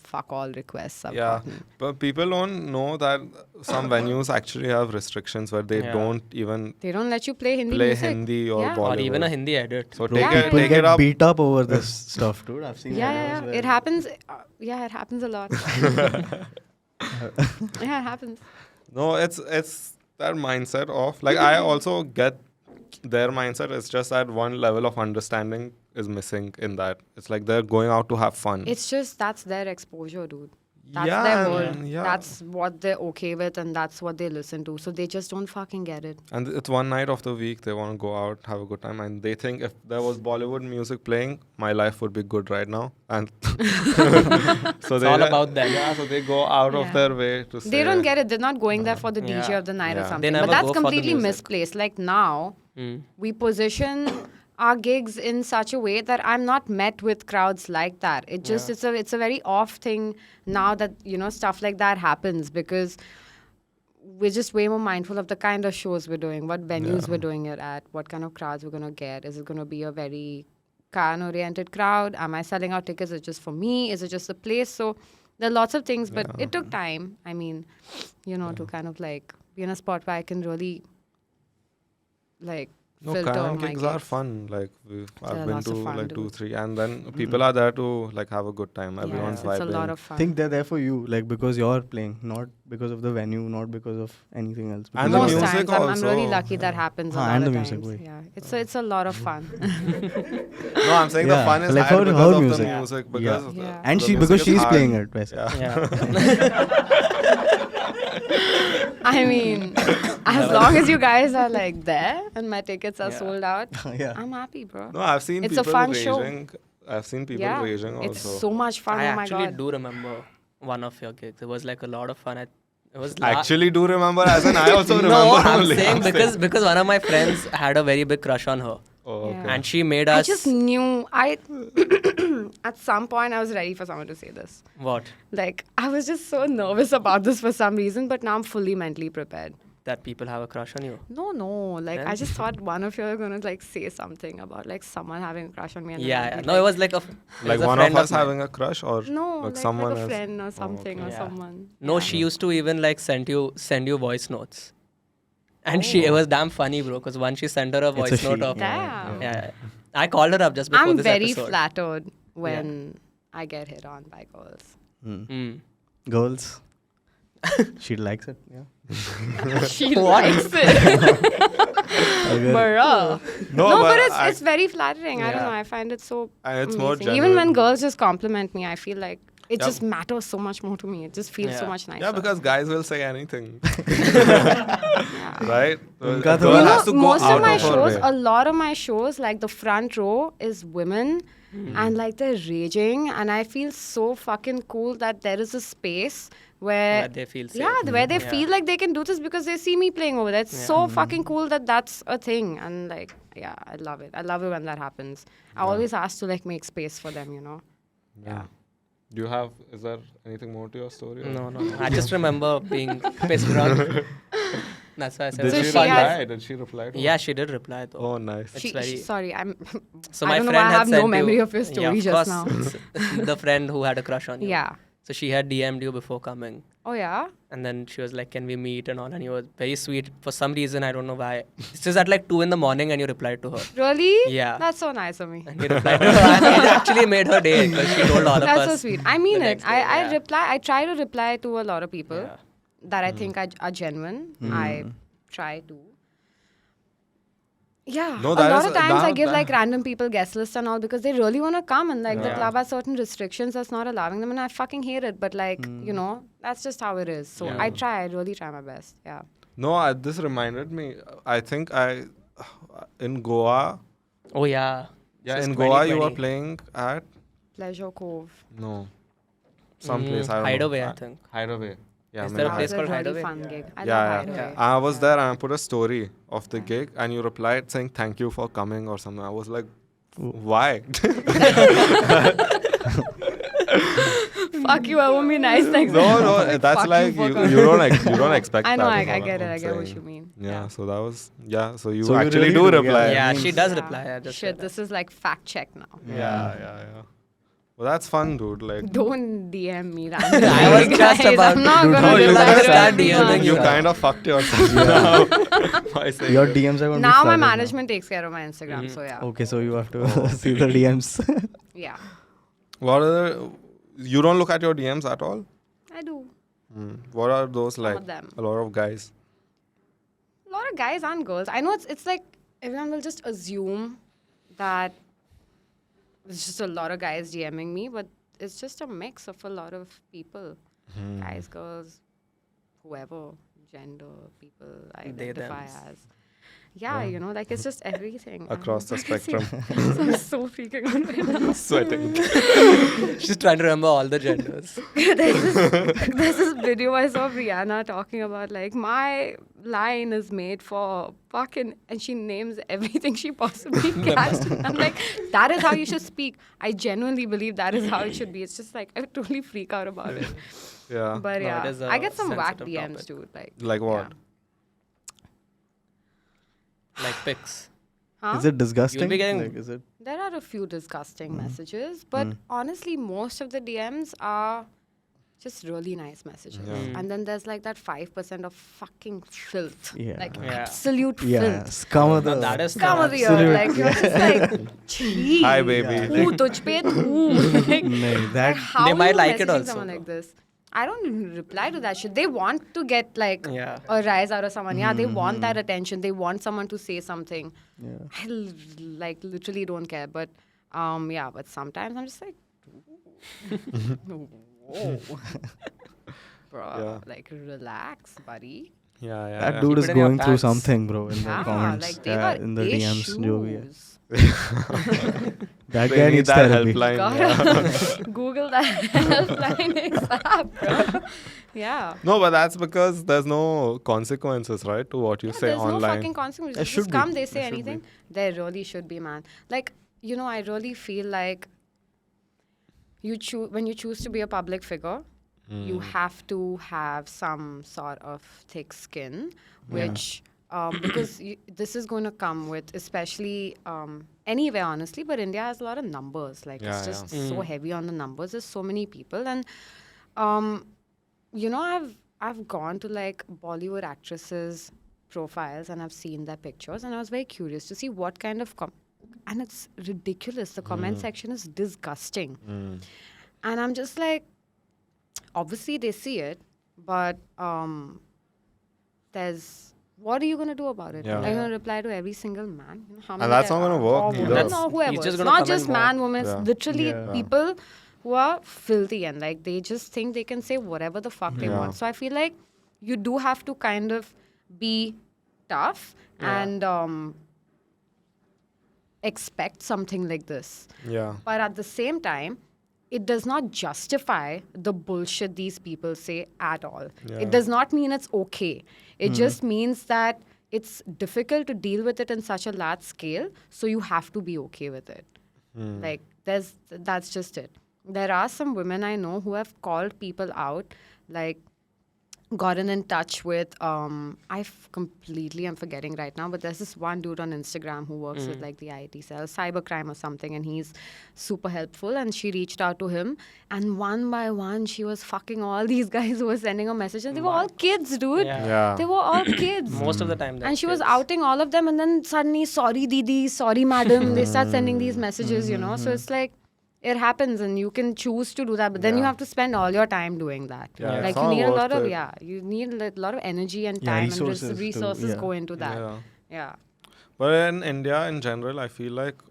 fuck all requests I've Yeah, gotten. but people don't know that some venues actually have restrictions where they Yeah. don't even They don't let you play Hindi play music. Hindi or Yeah. Bollywood. Or even a Hindi edit. So Bro, take Yeah, it, people take get it up. beat up over this stuff, dude. I've seen Yeah, videos yeah, where- yeah. It happens. Yeah, it happens a lot. Yeah, it happens. No, it's that mindset of like I also get their mindset. It's just that one level of understanding is missing in that. It's like they're going out to have fun. It's just that's their exposure, dude. That's Yeah, their world. man, yeah. That's what they're okay with, and that's what they listen to. So they just don't fucking get it. And it's one night of the week. They want to go out, have a good time, and they think if there was Bollywood music playing, my life would be good right now. And so It's all about them. Yeah, so they go out Yeah. of their way to say. They don't get it. They're not going there for the DJ Yeah. of the night or Yeah. something. They But never that's go for the completely music. misplaced. Like now, Mm. we position our gigs in such a way that I'm not met with crowds like that. It just it's a very off thing now that stuff like that happens because we're just way more mindful of the kind of shows we're doing, what venues we're doing it at, what kind of crowds we're gonna get. Is it gonna be a very Khan-oriented crowd? Am I selling out tickets? Is it just for me? Is it just a place? So there are lots of things, but it took time. I mean, to kind of like be in a spot where I can really like No, filter Kayan my gigs are gigs. fun. Like I've They're been lots to of fun, like dude. 2-3, and then people are there to like have a good time. Everyone's It's vibing. a lot of fun. think they're there for you, like because you're playing, not because of the venue, not because of anything else. And Because the Most you're- music times, I'm really also. lucky that happens a lot and of the times. music, wait. Yeah, it's a lot of fun. No, I'm saying the Yeah, fun is like higher her because of music. the music. Because Yeah. the- Yeah. and the she music because is she's hard. playing it, basically. Yeah. I mean, as long as you guys are like there and my tickets are Yeah. sold out, Yeah. I'm happy, bro. No, I've seen It's a people fun show. raging. I've seen people Yeah, raging also. it's so much fun. I Oh my actually god. do remember one of your gigs. It was like a lot of fun. It was I actually do remember, as in I also remember. no, I'm only. saying because one of my friends had a very big crush on her, Oh, okay. Yeah. and she made I us just knew at some point I was ready for someone to say this. what Like I was just so nervous about this for some reason, but now I'm fully mentally prepared. that people have a crush on you. No. Like Then? I just thought one of you are gonna like say something about like someone having a crush on me. And then Yeah, I'd yeah. be No, it was like a Like it was a one friend of us mine. having a crush, or No, like like, someone a else. friend or something or Yeah. someone. No, Yeah. she used to even like send you voice notes, and it was damn funny, bro. Because once she sent her a It's a voice note she. of Damn. yeah. I called her up just before I'm this very episode. flattered when I get hit on by girls. Mm. Girls. She likes it. Yeah. She likes it. Bruh. No, but it's very flattering. I don't Yeah. know. I find it so And it's more amazing. Even when genuine. girls just compliment me, I feel like it Yeah. just matters so much more to me. It just feels so Yeah. much nicer. Yeah, because guys will say anything, Yeah. right? Unka A to- girl You has to know, go most out of my her shows, way. a lot of my shows, like the front row is women and like they're raging. And I feel so fucking cool that there is a space where Where they feel safe. yeah, where they Yeah. feel like they can do this because they see me playing over there. It's so fucking cool that that's a thing. And like, yeah, I love it. I love it when that happens. I always ask to like make space for them, Yeah. Do you have? Is there anything more to your story? or- No. I just remember being pissed drunk. That's why I said Did So it's she she fun. has- reply? Did she reply? To Yeah, she did reply though. Oh, nice. It's very- Sorry, I'm. So I my don't know friend why I had have no sent memory you, of your story yeah, of just course, now. the friend who had a crush on you. Yeah. So she had DM'd you before coming. Oh yeah. And then she was like, can we meet and all? And you were very sweet. For some reason, I don't know why. It's just at like 2 in the morning and you replied to her. Really? Yeah. That's so nice of me. And you replied to her. And it actually made her day because she told all of us. That's so sweet. I mean the it. next day, yeah. I try to reply to a lot of people Yeah. that I think are genuine. I try to. Yeah. No, a that lot is- of times I that- give that- like random people guest lists and all because they really want to come and like the Yeah. club has certain restrictions that's not allowing them and I fucking hate it. But like, you know, that's just how it is. So Yeah. I really try my best. Yeah. No, this reminded me. I think in Goa. Oh, yeah. Yeah, Since in Goa you were 2020. playing at Pleasure Cove. some place. I don't Hideaway, know. I think. Hideaway. Yeah, Is maybe there a That place was a called really Hideaway? fun gig. I Yeah, love yeah. Hideaway. I was there and I put a story of the gig and you replied saying thank you for coming or something. I was like, why? Fuck you, I won't be nice next No, time. no, that's Fuck like for you coming. don't expect I know, that. I is all get it. I'm I get what saying. you mean. Yeah, so that was, so you So you actually really do do, reply. Yeah, means- she does Yeah. reply. I just Shit, said this is like fact check now. Yeah. Well, that's fun, dude. Like, Don't DM me randomly. I was just guys. about I'm not to gonna do you that. reply to start everyone. DMing you Yeah. kind of fucked yourself now by saying Your that. DMs are going to be Now my flooded management takes care of my Instagram, so yeah. Okay, so you have to see the DMs. Yeah, What are you don't look at your DMs at all? I do. What are those like? of them. A lot of guys. A lot of guys and girls. I know it's like everyone will just assume that it's just a lot of guys DMing me, but it's just a mix of a lot of people. Guys, girls, whoever, gender, people identify thems. as. Yeah, you know, like it's just everything. Across the spectrum. I'm so freaking out right now. Sweating. She's trying to remember all the genders. There's this video I saw of Rihanna talking about like my line is made for fucking, and she names everything she possibly can. I'm like, that is how you should speak. I genuinely believe that is how it should be. It's just like I totally freak out about it. Yeah. But No, it yeah, is a I get some whack sensitive DMs topic. too. Like what? Like pics. Huh? Is it disgusting? You'll be getting- Like, is it? There are a few disgusting messages, but honestly, most of the DMs are just really nice messages. Yeah. And then there's like that 5% of fucking filth. Yeah. Like Yeah. absolute Yeah, filth. scum of the. No, that is Scum of the earth. Absolute, Like, you're just like, gee. Hi, baby. Who tuj pe thu? Like, No, that how They might you like it messaging also, someone though. like this? I don't reply to that shit. They want to get like Yeah. a rise out of someone. Yeah, they want that attention. They want someone to say something. Yeah. I like literally don't care. But yeah, but sometimes I'm just like, whoa, bro, Yeah. like relax, buddy. Yeah. That yeah. dude Keep is it in your going through pants. something, bro, in the Yeah, comments. like they yeah, got in the DMs. Jo bhi hai. issues. That They guy need needs that therapy. helpline. Gotta Yeah. Google that helpline ASAP, bro. Yeah. No, but that's because there's no consequences, right, to what you Yeah, say there's no online. fucking consequences. There Just should be. come, they say There should anything. There really should be, man. Like, you know, I really feel like when you choose to be a public figure, you have to have some sort of thick skin, which because this is going to come with, especially anywhere, honestly, but India has a lot of numbers. Like, Yeah, it's just yeah. so heavy on the numbers. There's so many people. And, you know, I've gone to, like, Bollywood actresses' profiles and I've seen their pictures. And I was very curious to see what kind of... and it's ridiculous. The comment section is disgusting. And I'm just like... Obviously, they see it, but there's... What are you going to do about it? Yeah. Are you going to reply to every single man? You know, how many And that's there not gonna are? work Or either. women, That's- or whoever. he's just It's gonna not comment just more. man, women. Yeah. It's literally Yeah. people who are filthy and like they just think they can say whatever the fuck they Yeah. want. So I feel like you do have to kind of be tough and expect something like this. Yeah. But at the same time, it does not justify the bullshit these people say at all. Yeah. It does not mean it's okay. It just means that it's difficult to deal with it in such a large scale, so you have to be okay with it. Like, that's just it. There are some women I know who have called people out, like, gotten in touch with completely I'm forgetting right now, but there's this one dude on Instagram who works with like the IT cell, cybercrime or something, and he's super helpful. And she reached out to him, and one by one she was fucking all these guys who were sending her messages. They were all kids, dude. Yeah. They were all kids. Most of the time. And she was kids. outing all of them, and then suddenly, sorry Didi, sorry madam, they start sending these messages, you know. So it's like, it happens, and you can choose to do that, but then you Yeah. have to spend all your time doing that. Yeah, Like it's you not need a lot worth of it. you need a lot of energy and Yeah, time resources and to- resources yeah. go into that. Yeah. Yeah. But in India in general, I feel like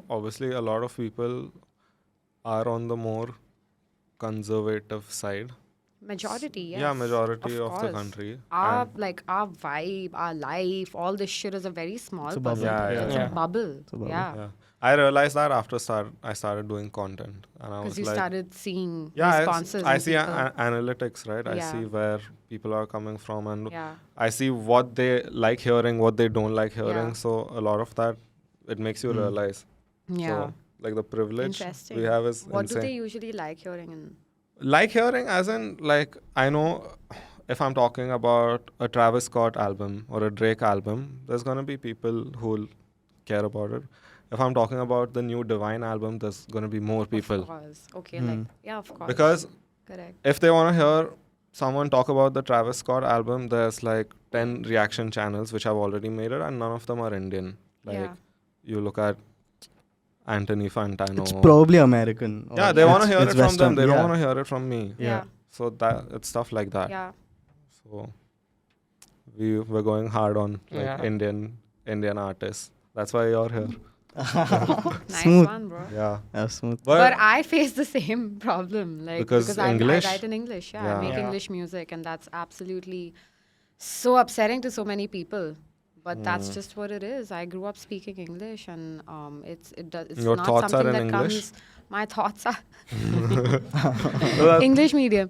obviously a lot of people are on the more conservative side. Majority, yes. Yeah, majority of the course. country. Our And- like our vibe, our life, all this shit is a very small It's a bubble. percentage. Yeah, It's yeah. a bubble. a bubble. Yeah. yeah. I realized that after I started doing content, and I was Because you like, started seeing yeah, responses. I and see people. analytics, right? I Yeah. see where people are coming from, and Yeah. I see what they like hearing, what they don't like hearing. Yeah. So a lot of that, it makes you realize. Yeah. So like the privilege Interesting. we have is What insane. do they usually like hearing? Like hearing, as in, like, I know if I'm talking about a Travis Scott album or a Drake album, there's gonna be people who'll care about it. If I'm talking about the new Divine album, there's gonna be more people. Of course. Okay, like, yeah, of course. Because Correct. if they wanna hear someone talk about the Travis Scott album, there's like 10 reaction channels which have already made it, and none of them are Indian. Like, Yeah. you look at Anthony Fantano. It's probably American. or Yeah, they want to it's- hear it's it from Western. them. They don't Yeah. want to hear it from me. Yeah. So that it's stuff like that. Yeah. So we're going hard on like Yeah. Indian artists. That's why you're here. Nice Smooth. one, bro. Yeah. Yeah, smooth. But I face the same problem, like Because I English? write in English. Yeah, I Yeah. make Yeah. English music, and that's absolutely so upsetting to so many people. But that's Hmm. just what it is. I grew up speaking English, and it's Your not thoughts are something in that English? comes. My thoughts are English medium.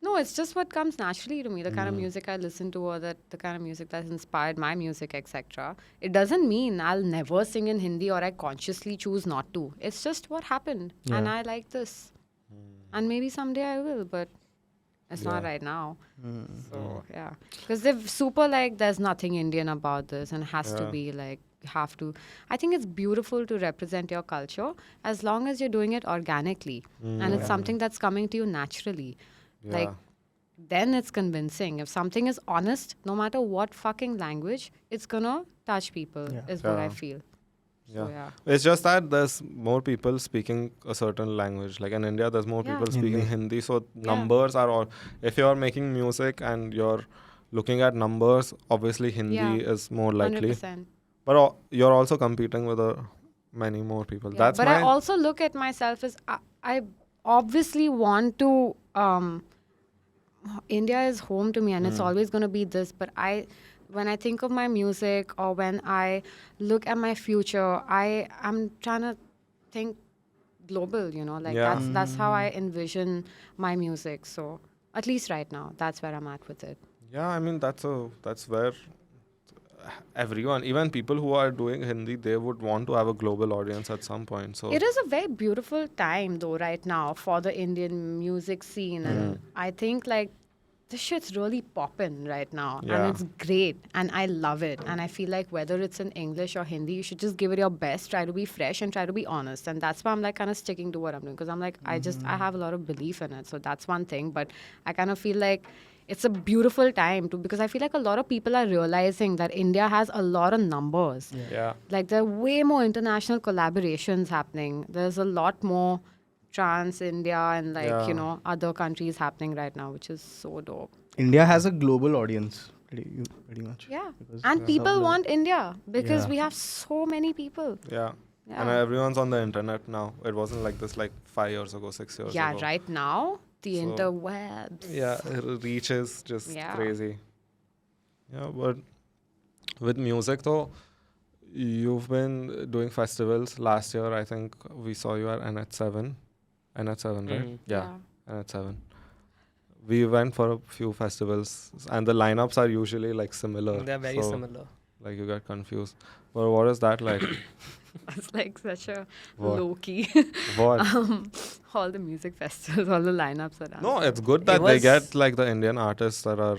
No, it's just what comes naturally to me. The kind of music I listen to, or the kind of music that's inspired my music, etc. It doesn't mean I'll never sing in Hindi or I consciously choose not to. It's just what happened, and Yeah. I like this, and maybe someday I will, but it's not Yeah. right now. So yeah, because they're super like there's nothing Indian about this, and it has to Yeah. be like you have to. I think it's beautiful to represent your culture as long as you're doing it organically, and it's something that's coming to you naturally. Yeah. Like, then it's convincing. If something is honest, no matter what fucking language, it's gonna touch people, Yeah. is what I Yeah. feel. Yeah. So, yeah. It's just that there's more people speaking a certain language. Like in India, there's more Yeah. people speaking Hindi. So numbers are all. If you're making music and you're looking at numbers, obviously Hindi Yeah. is more likely. 100%. But you're also competing with many more people. Yeah. That's But my I also look at myself as I obviously want to. India is home to me, and it's always going to be this. But when I think of my music, or when I look at my future, I'm trying to think global. You know, like Yeah. that's how I envision my music. So at least right now, that's where I'm at with it. Yeah, I mean that's where everyone, even people who are doing Hindi, they would want to have a global audience at some point. So It is a very beautiful time, though, right now for the Indian music scene. And I think, like, this shit's really poppin' right now. Yeah. And it's great. And I love it. And I feel like whether it's in English or Hindi, you should just give it your best, try to be fresh, and try to be honest. And that's why I'm, like, kind of sticking to what I'm doing. Because I'm like, I have a lot of belief in it. So that's one thing. But I kind of feel like it's a beautiful time too, because I feel like a lot of people are realizing that India has a lot of numbers. yeah. Like, there are way more international collaborations happening. There's a lot more trans India and, like, Yeah. you know, other countries happening right now, which is so dope. India has a global audience, pretty much. Yeah. Because And of people the- want India because Yeah. we have so many people. Yeah. Yeah. And everyone's on the internet now. It wasn't like this like 5 years ago, 6 years Yeah, ago. right now, the So, interwebs. Yeah, reach is just Yeah. crazy. Yeah, but with music though, you've been doing festivals. Last year, I think we saw you at NH7. NH7, right? Mhm. Yeah, NH7. We went for a few festivals, and the lineups are usually like similar. They're very so, similar. Like you get confused. But what is that like? It's like such a What? low key. What? all the music festivals, all the lineups are done. No, it's good that they get like the Indian artists that are.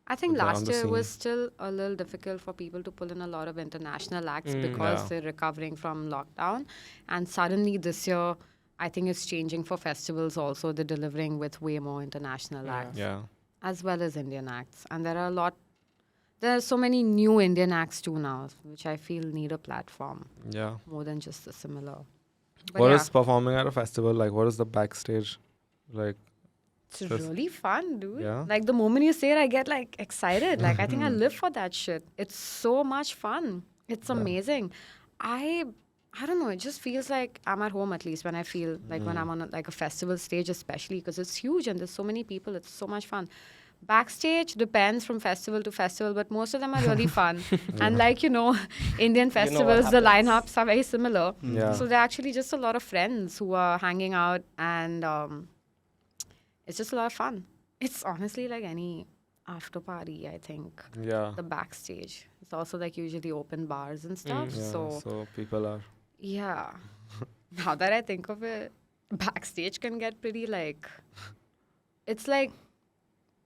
I think they're on last the year scene. was still a little difficult for people to pull in a lot of international acts Mm. because Yeah. they're recovering from lockdown. And suddenly this year, I think it's changing for festivals also. They're delivering with way more international Yeah. acts Yeah. as well as Indian acts. And there are so many new Indian acts too now, which I feel need a platform Yeah. more than just the similar. But What yeah, is performing at a festival like? What is the backstage like? it's this- really fun, dude. Yeah? Like the moment you say it, I get like excited. Like I think I live for that shit. It's so much fun. It's amazing. I don't know. It just feels like I'm at home, at least when I feel like when I'm on like a festival stage, especially because it's huge and there's so many people. It's so much fun. Backstage depends from festival to festival, but most of them are really fun. And like Indian festivals, the happens. lineups are very similar. Yeah. So they're actually just a lot of friends who are hanging out, and it's just a lot of fun. It's honestly like any after party, I think. Yeah. The backstage. It's also like usually open bars and stuff. Yeah. So people are. yeah. Now that I think of it, backstage can get pretty like. It's like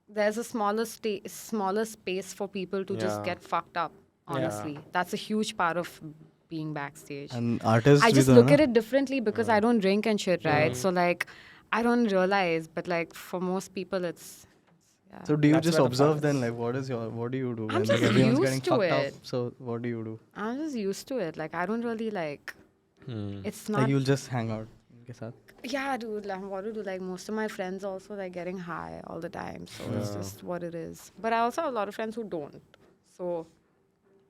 there's a smaller space for people to just Yeah. get fucked up. Honestly, that's a huge part of being backstage. And artists I with just the, look na? at it differently because I don't drink and shit, right? So like, I don't realize, but like for most people, it's. Yeah. So do you That's just where the fun observe then? is. Like, what do you do? I'm when just everyone's used getting to fucked it. up. So what do you do? I'm just used to it. Like I don't really like. Hmm. It's Like not. you'll just hang out. उनके साथ. Yeah, dude. Like what to do? Like most of my friends also like getting high all the time, so it's Yeah. just what it is. But I also have a lot of friends who don't. So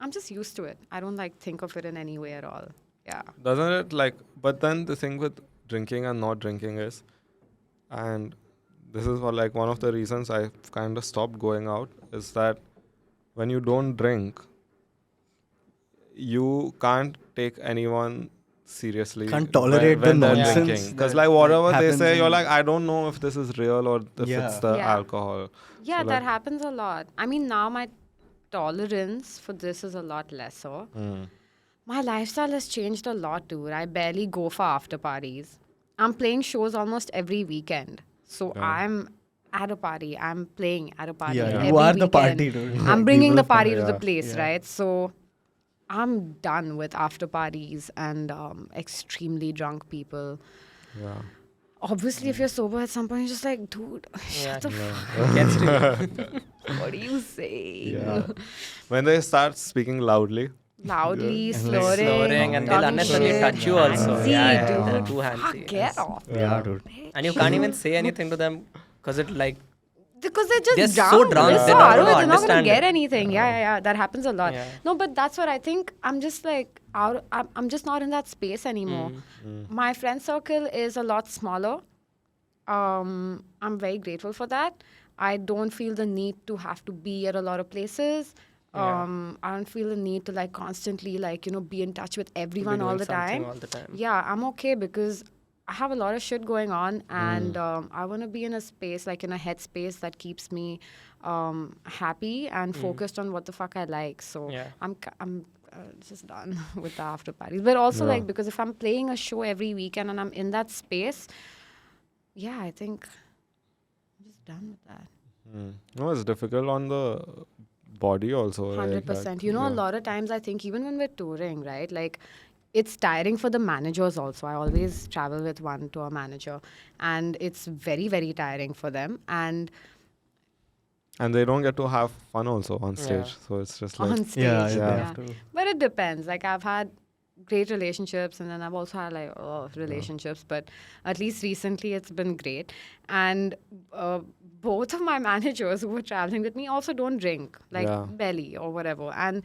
I'm just used to it. I don't like think of it in any way at all. Yeah. Doesn't it like? But then the thing with drinking and not drinking is, and this is like one of the reasons I kind of stopped going out is that when you don't drink, you can't take anyone seriously. Can't tolerate when the they're nonsense drinking. Because that, like whatever they happens say, you're in- like, I don't know if this is real or if Yeah. it's the Yeah. alcohol. Yeah, So, that like- happens a lot. I mean, now my tolerance for this is a lot lesser. Mm. My lifestyle has changed a lot, dude. I barely go for after parties. I'm playing shows almost every weekend. So Yeah. I'm at a party. I'm playing at a party. Yeah, every you are the weekend. party, dude. I'm bringing the People- party to the Yeah. place, Yeah. right? So I'm done with after parties and extremely drunk people. Yeah. Obviously, if you're sober at some point, you're just like, dude, Yeah, shut the it gets to you. what are you saying? Yeah. When they start speaking loudly. Loudly, And like slurring, Slurring and they'll talking unnecessarily shit. touch you also. Handsy, Yeah, dude. they're too Fuck, handsy. get off. Yeah, dude. And you can't even say anything to them because it like Because they're just They're drunk. so drunk, They're they're so not out of gonna it. They're not going understand to get it. anything. Yeah. That happens a lot. Yeah. No, but that's what I think. I'm just like I'm just not in that space anymore. My friend circle is a lot smaller. I'm very grateful for that. I don't feel the need to have to be at a lot of places. Yeah. I don't feel the need to like constantly like be in touch with everyone be all doing the something time. all the time. Yeah, I'm okay because I have a lot of shit going on, and I want to be in a space, like in a headspace that keeps me happy and focused on what the fuck I like. So Yeah. I'm just done with the after parties. But also Yeah. like because if I'm playing a show every weekend and I'm in that space, yeah, I think I'm just done with that. No, it's difficult on the body also. like 100%. that, A yeah. lot of times I think even when we're touring, right? Like it's tiring for the managers also. I always travel with one tour manager and it's very, very tiring for them. And And they don't get to have fun also on stage. Yeah. So it's just like, on stage, Yeah, they Yeah. have to. But it depends. Like I've had great relationships and then I've also had like relationships, but at least recently it's been great. And both of my managers who were traveling with me also don't drink, like Yeah. belly or whatever. And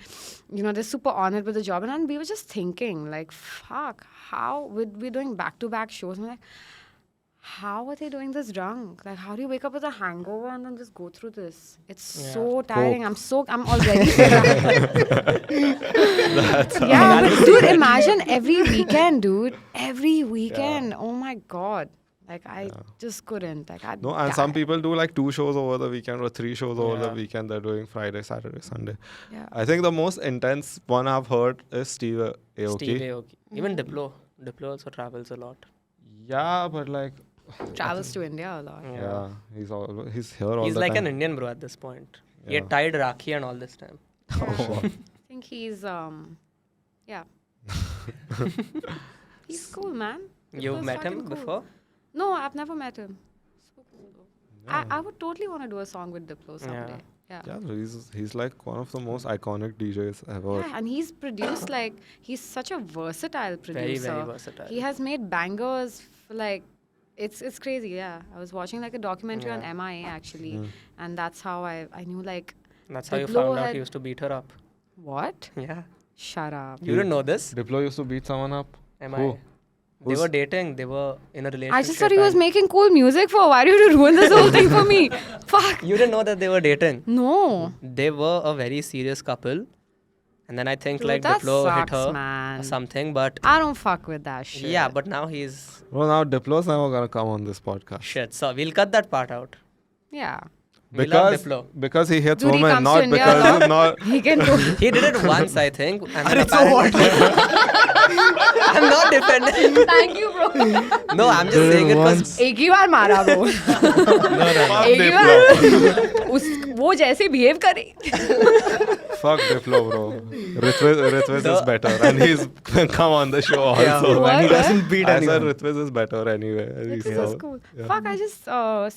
they're super honored with the job. And we were just thinking like, fuck, how we're doing back-to-back shows. And we're like, how are they doing this drunk? Like, how do you wake up with a hangover and then just go through this? It's Yeah. so tiring. Coke. I'm already yeah, but dude, imagine every weekend, dude. Every weekend. Oh my God. Like, I just couldn't. Like, I'd no, and some die. people do like 2 shows over the weekend or 3 shows over the Yeah. weekend. They're doing Friday, Saturday, Sunday. Yeah. I think the most intense one I've heard is Steve Aoki. Steve Aoki. Even Diplo. Diplo also travels a lot. Yeah, but like, Travels to India a lot. yeah, he's here all He's the like time. an Indian bro at this point. He Yeah. had tied Rakhi and all this time. I think he's yeah. He's cool, man. You've Diplo's met him fucking cool. before? No, I've never met him. So cool though. I would totally want to do a song with Diplo someday. Yeah. Yeah, he's like one of the most iconic DJs ever. Yeah, and he's produced like he's such a versatile producer. Very, very versatile. He has made bangers for like it's crazy. Yeah, I was watching like a documentary on MIA actually, and that's how I knew like That's how you Diplo found out had- he used to beat her up. what? Yeah. Shut up. You didn't know this? Diplo used to beat someone up. Am Who? I? They were dating. They were in a relationship. I just thought he was making cool music for. Why do you have to ruin this whole thing for me? Fuck. You didn't know that they were dating. No. They were a very serious couple. And then I think Dude, like that Diplo hit sucks, her man. or something. But I don't fuck with that shit. yeah, but now he's Well, now Diplo's never gonna come on this podcast. shit. So we'll cut that part out. Yeah. We love Because Diplo. because he hits Dude, he women, comes to not India a because lot. not. He can do. He did it once, I think. And then so what? I'm not defending. Thank you, bro. No, I'm just saying it was. एक ही बार मारा वो. Fuck एक ही Diplo. बार उस वो जैसे behave करे. Fuck Diplo, bro. Ritviz is better, and he's come on the show also. What? When he doesn't beat I said anyone. Ritviz is better anyway. He's This is so- cool. yeah. Fuck, I just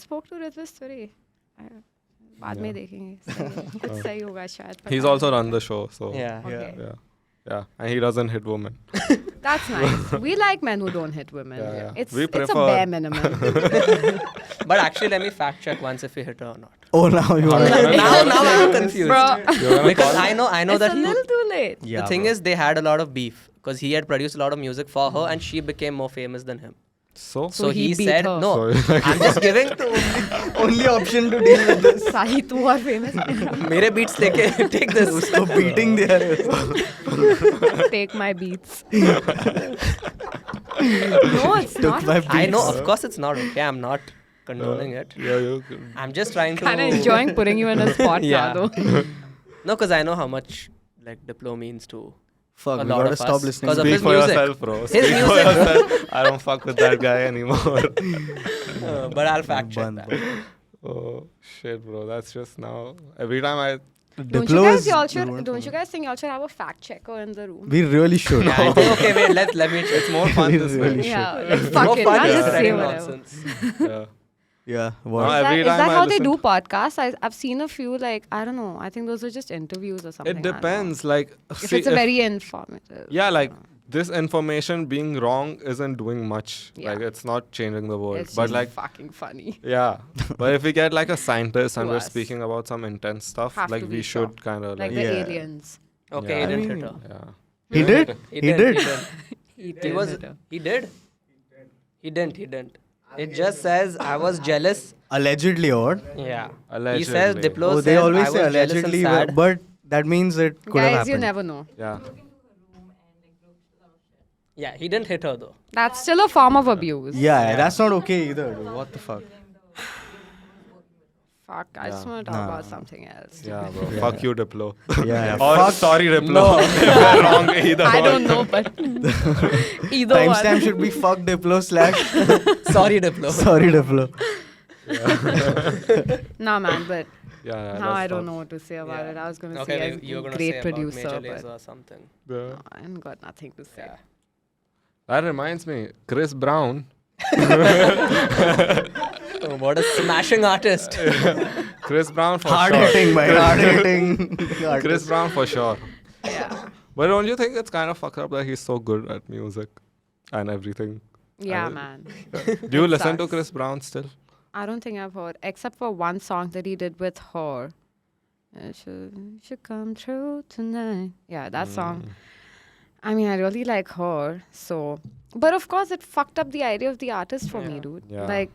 spoke to Ritviz today. बाद में देखेंगे. सही- कुछ सही होगा शायद. पता He's नहीं. also run the show, so Yeah. Okay. yeah, and he doesn't hit women. That's nice. We like men who don't hit women. Yeah, yeah. It's We it's a prefer- bare minimum. But actually, let me fact check once if he hit her or not. Oh, now you are. now I'm confused. Bro, Because I know it's that a he. little too late. Yeah, The thing bro. is, they had a lot of beef because he had produced a lot of music for her, and she became more famous than him. So So he he beat said, her. "No, Sorry. I'm just giving only option to deal with this. साही तू और famous. मेरे beats लेके take this." उसको beating there is. Take my beats. No, it's Took not. my I know, beats. of course, it's not okay. I'm not condoning it. yeah, you. I'm just trying to. Kind of enjoying putting you in a spot Yeah. now, though. No, because I know how much like Diplo means to Fuck, a we lot gotta of stop us. listening. 'Cause of Speak his for music. yourself, bro. His Speak for music. yourself. I don't fuck with that guy anymore. but I'll fact check Band, that. bro. Oh shit, bro. That's just now. Every time I. Don't you Diplo guys is y'all the should? one Don't for you guys think y'all should have a fact checker in the room? We really should. Yeah, I think, okay, wait, let me check. It's more fun We this really way. should. Yeah, like, fuck More it. fun I'll just just say spreading whatever. nonsense. Yeah. Yeah. No, What? every Is time that I how they listen- do podcasts? I've seen a few, like, I don't know. I think those are just interviews or something. It I don't know. depends. Like, If see, it's a very informative. yeah, like this information being wrong isn't doing much. Yeah. Like, it's not changing the world. It's But just like, fucking funny. yeah. But if we get like a scientist and To we're us. speaking about some intense stuff, Have like to we be should sure. kind of Like like, the Yeah. aliens. Okay, Yeah. he I didn't mean- hit her. yeah. He did? He did? He did. He did. He didn't. It just says I was jealous. Allegedly, or? Yeah. He Allegedly. says Diplo Oh, says they always I say was jealous and allegedly, sad. but that means it could have Guys, happened. you never know. Yeah. Yeah, he didn't hit her though. That's still a form of abuse. Yeah, that's not okay either. Dude. What the fuck? Fuck, I just Yeah. want to talk Nah. about something else. Yeah, bro. Yeah. Fuck you, Diplo. Yeah. Or Fuck. sorry, Diplo. We're wrong either I one. don't know, but either Timestamp one. should be fuck Diplo / Sorry, Diplo. sorry Diplo. Nah, man, but Yeah, now I that's don't tough. know what to say about Yeah. it. I was going to Okay, say you were as gonna great say producer, about Major but Lazer or something. Yeah. I got nothing to say. Yeah. That reminds me, Chris Brown. Oh, what a smashing artist. Chris Brown for Hard sure. hitting, man. Hard hitting. Chris Brown for sure. Yeah. But don't you think it's kind of fucked up that he's so good at music and everything? Yeah, I- man. Do you It listen to sucks. Chris Brown still? I don't think I've heard, except for one song that he did with her. It should come true tonight. Yeah, that song. I mean, I really like her. So, but of course, it fucked up the idea of the artist for me, Yeah. dude. Yeah. Like,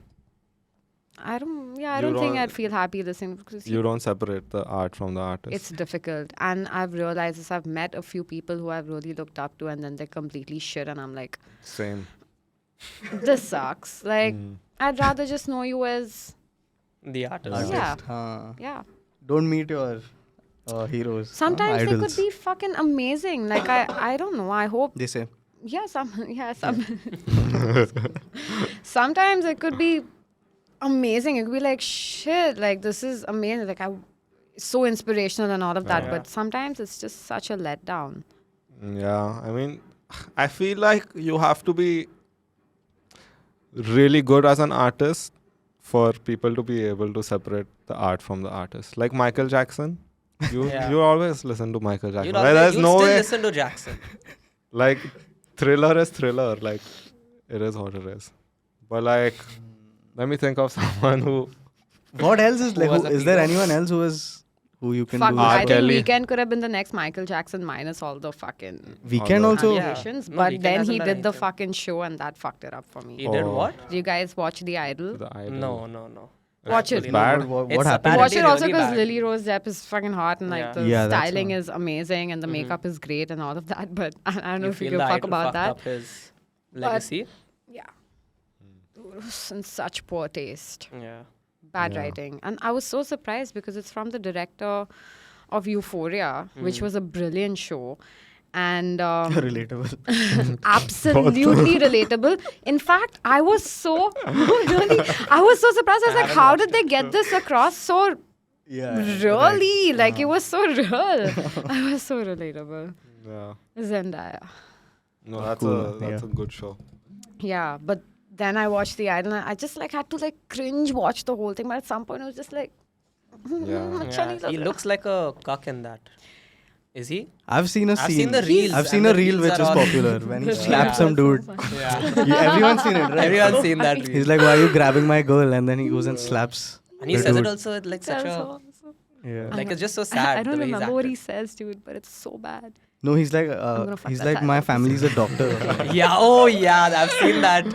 I don't. Yeah, I You don't think don't- I'd feel happy listening because You don't separate the art from the artist. it's difficult. And I've realized this. I've met a few people who I've really looked up to, and then they're completely shit, and I'm like, Same. this sucks. Like, Mm. I'd rather just know you as The artist. Artist. Yeah. yeah. Don't meet your heroes. Sometimes they idols. could be fucking amazing. Like I don't know. I hope They say. yeah, some sometimes it could be amazing. It could be like, shit, like this is amazing. Like so inspirational and all of that. Yeah. But sometimes it's just such a letdown. Yeah, I mean, I feel like you have to be really good as an artist for people to be able to separate the art from the artist. Like Michael Jackson, Yeah. you always listen to Michael Jackson. You'll Like, there's you'll no still way. listen to Jackson. Like Thriller is Thriller. Like it is what it is. But like, let me think of someone who. What else is like? was Who, a is there hero? anyone else who you can Fuck, do? I R. think Kelly. Weekend could have been the next Michael Jackson minus all the fucking Weekend All also. Yeah. allegations. No, But Weeknd then hasn't he done did the anything. fucking show and that fucked it up for me. He did Oh. what? Do you guys watch The Idol? The idol. No. Watch it. It's bad. What It's happened? Watch it Apparently also really because bad. Lily Rose Depp is fucking hot and like Yeah. the Yeah, that's styling all. is amazing and the makeup is great and all of that. But I don't know if you feel give a the fuck idol about fucked that. up his legacy? Yeah. It was in such poor taste. Yeah. Bad Yeah. writing. And I was so surprised because it's from the director of Euphoria, which was a brilliant show. And Relatable. absolutely relatable. In fact, I was so really, I was so surprised. I was like, how did they get this across so Yeah. really? Like it was so real. I was so relatable. Yeah. Zendaya. No, that's Cool, that's yeah. a good show. Yeah, but then I watched The Idol and I just like had to like cringe watch the whole thing. But at some point, it was just like, Yeah. अच्छा He looks like a cuck in that. Is he? I've seen a I've scene. seen the reels. I've and seen the a reel reels which are is all- popular when he Yeah. slaps some dude. Yeah. Everyone's seen it, right? Everyone's seen that reel. He's like, "Why are you grabbing my girl?" And then he goes and slaps. And he the says it dude. also with like such a Yeah. like it's just so sad. I don't the way he's remember what he acted. says, dude, but it's so bad. No, he's like, gonna fuck he's that like, guy my up. family's a doctor. Yeah. Oh yeah. I've seen that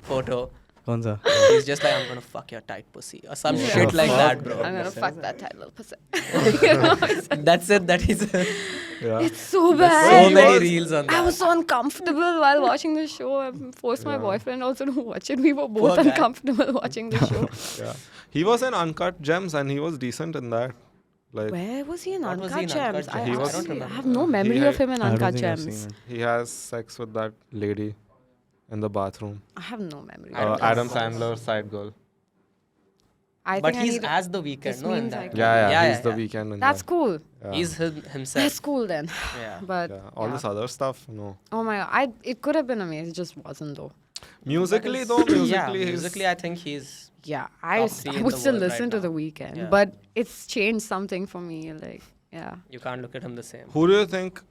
photo. Kaun sa? He's just like, I'm gonna fuck your tight pussy or some Yeah. shit like that, bro. I'm gonna fuck that tight little pussy. You know, it's- That's it. That is. Yeah. it's so bad. So many Like, reels on I that. was so uncomfortable while watching the show. I forced my Yeah. boyfriend also to watch it. We were Poor both guy. uncomfortable watching the show. Yeah. He was in Uncut Gems and he was decent in that. Like Where was he in What was Uncut he in Uncut Gems? Gems? He was- honestly- I don't I have remember. no memory He of him in I don't Uncut think I've Gems. seen it. he has sex with that lady in the bathroom. I have no memory. I don't think Adam so. Sandler's side girl. I But think I he's need- as the Weeknd, this no? In means that. I Yeah, he's the yeah. weekend. In That's that. cool. Yeah. He's himself. That's cool then. Yeah. But Yeah. All yeah. this other stuff, no. Oh my god, it could have been amazing. It just wasn't though. Musically, That though, is- musically, yeah, he's- musically, I think he's. Yeah, Top I three I in would the still world listen right to now. The Weeknd, Yeah. but it's changed something for me. Like, yeah. You can't look at him the same. Who do you think